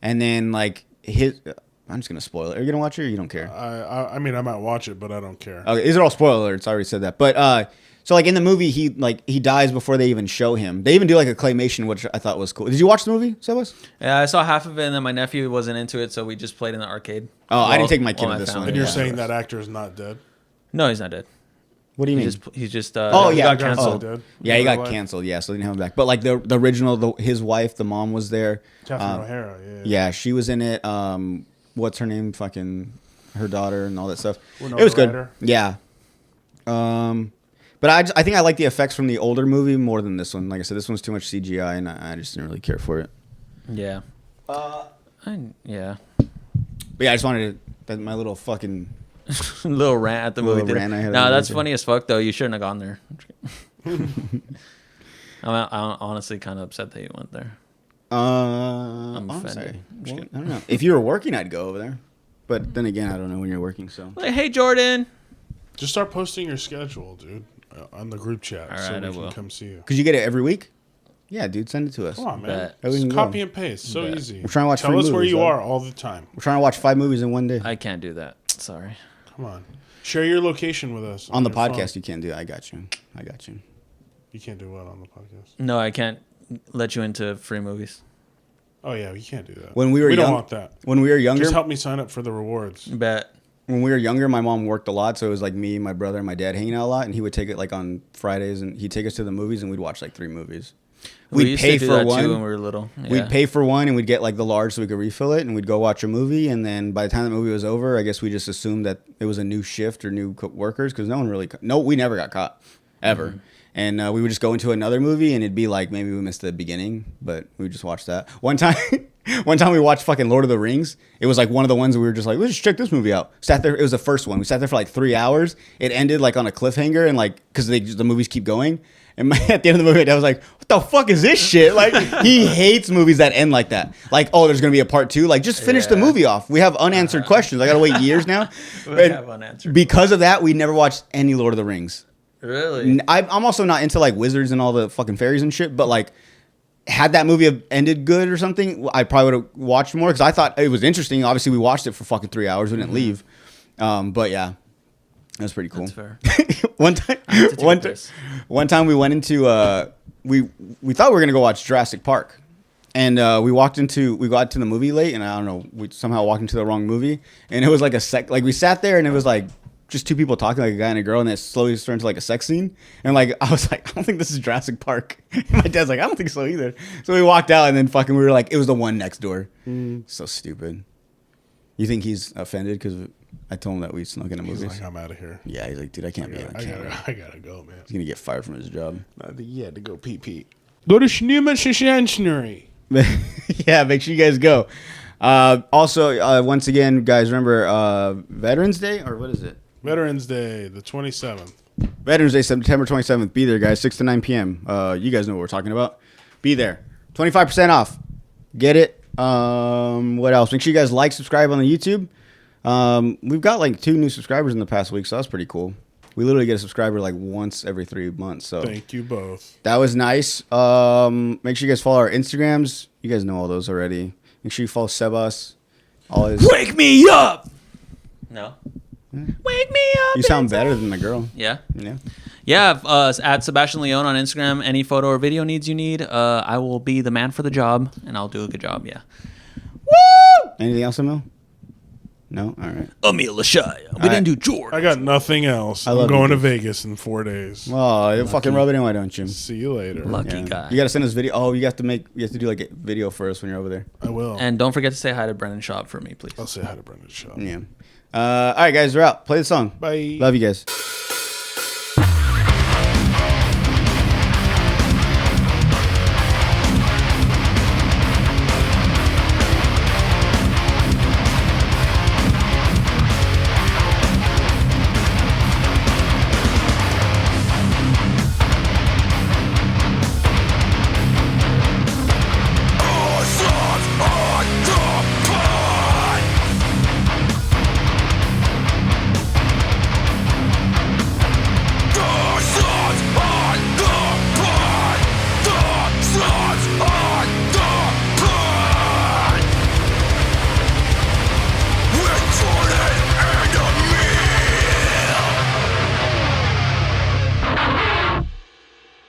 and then like his. I'm just gonna spoil it. Are you gonna watch it or you don't care? I mean, I might watch it, but I don't care. Okay, these are all spoiler alerts. I already said that. But so like in the movie, he dies before they even show him. They even do like a claymation, which I thought was cool. Did you watch the movie, Sebas? Yeah, I saw half of it, and then my nephew wasn't into it, so we just played in the arcade. Oh, I didn't take my kid to this one. And you're Yeah. saying that actor is not dead? No, he's not dead. What do you mean? He's just he he got got canceled. Dead? Yeah, he Real got life? canceled. Yeah, so they didn't have him back. But like the original, his wife, the mom was there. Catherine O'Hara, yeah. Yeah, she was in it. What's her name? Fucking her daughter and all that stuff. Winona It was good. Ryder. Yeah. But I think I like the effects from the older movie more than this one. Like I said, this one's too much CGI, and I just didn't really care for it. Yeah. Yeah. But yeah, I just wanted to, my little fucking. Little rant at the movie. Little rant I had No, at that's the funny as fuck though. You shouldn't have gone there. I'm honestly kind of upset that you went there. I'm offended. sorry. I'm just kidding. I don't know. If you were working, I'd go over there. But then again, I don't know when you're working. So Like, hey Jordan. Just start posting your schedule, dude, on the group chat All so right, we I can will. come see you. because you get it every week. Yeah, dude, send it to us. Come on, man. Bet. Oh, we Just can copy go. and paste. So Bet. easy. We're trying to watch Tell free us where movies, you though. are all the time. We're trying to watch 5 movies in one day. I can't do that. Sorry. Come on. Share your location with us. On the your phone. podcast, you can't do it. I got you. You can't do what on the podcast? No, I can't let you into free movies. Oh, yeah, you can't do that. When we were don't young- want that. When we were younger, Just help me sign up for the rewards. Bet. when we were younger, my mom worked a lot, so it was like me, my brother, and my dad hanging out a lot, and he would take it like on Fridays, and he'd take us to the movies, and we'd watch like 3 movies. We We'd used pay to do for that one. too when we were little. Yeah. We'd pay for one, and we'd get like the large so we could refill it, and we'd go watch a movie. And then by the time the movie was over, I guess we just assumed that it was a new shift or new workers because no one really, we never got caught ever. Mm-hmm. And we would just go into another movie, and it'd be like maybe we missed the beginning, but we would just watch that. One time we watched fucking Lord of the Rings. It was like one of the ones we were just like, let's just check this movie out. Sat there. It was the first one. We sat there for like 3 hours. It ended like on a cliffhanger, and like because the movies keep going. And at the end of the movie, I was like, what the fuck is this shit? Like, he hates movies that end like that. Like, oh, there's going to be a part 2. Like, just finish the movie off. We have unanswered questions. I got to wait years now. We And have unanswered because of that, we never watched any Lord of the Rings. Really? I'm also not into, like, wizards and all the fucking fairies and shit. But, like, had that movie have ended good or something, I probably would have watched more. Because I thought it was interesting. Obviously, we watched it for fucking 3 hours. We didn't leave. But, yeah. That was pretty cool. That's fair. One time we went into we thought we were gonna go watch Jurassic Park, and we got to the movie late, and I don't know, we somehow walked into the wrong movie, and it was like like we sat there and it was like just 2 people talking, like a guy and a girl, and it slowly turned into like a sex scene, and like I was like, I don't think this is Jurassic Park. And my dad's like, I don't think so either. So we walked out, and then fucking we were like, it was the one next door. So stupid. You think he's offended because I told him that we snuck into He's movies? like, I'm out of here. Yeah, he's like, dude, I can't be on camera. I gotta go, man. He's gonna get fired from his job. Yeah, to go pee. Go to Schneemann. Yeah, make sure you guys go. Also, once again, guys, remember Veterans Day, or what is it? Veterans Day, the 27th. Veterans Day, September 27th. Be there, guys. 6 to 9 p.m. You guys know what we're talking about. Be there. 25% off. Get it. What else? Make sure you guys like, subscribe on the YouTube. We've got like 2 new subscribers in the past week, so that's pretty cool. We literally get a subscriber like once every 3 months. So Thank you both. that was nice. Make sure you guys follow our Instagrams. You guys know all those already. Make sure you follow Sebas. All his. Wake me up. No. Wake me up. You sound better than the girl. Yeah. Yeah. Yeah. At Sebastian Leone on Instagram. Any photo or video needs you need, I will be the man for the job, and I'll do a good job. Yeah. Woo! Anything else, Emil? No. All right. Emil Lashaya. We didn't do George. I got nothing else. I'm love going you. to Vegas in 4 days. Oh, you fucking rub it in, why don't you? See you later. Lucky Yeah. guy. You gotta send us video. Oh, you have to do like a video for us when you're over there. I will. And don't forget to say hi to Brennan Schaub for me, please. I'll say hi to Brendan Shaw. Yeah. All right, guys, we're out. Play the song. Bye. Love you guys.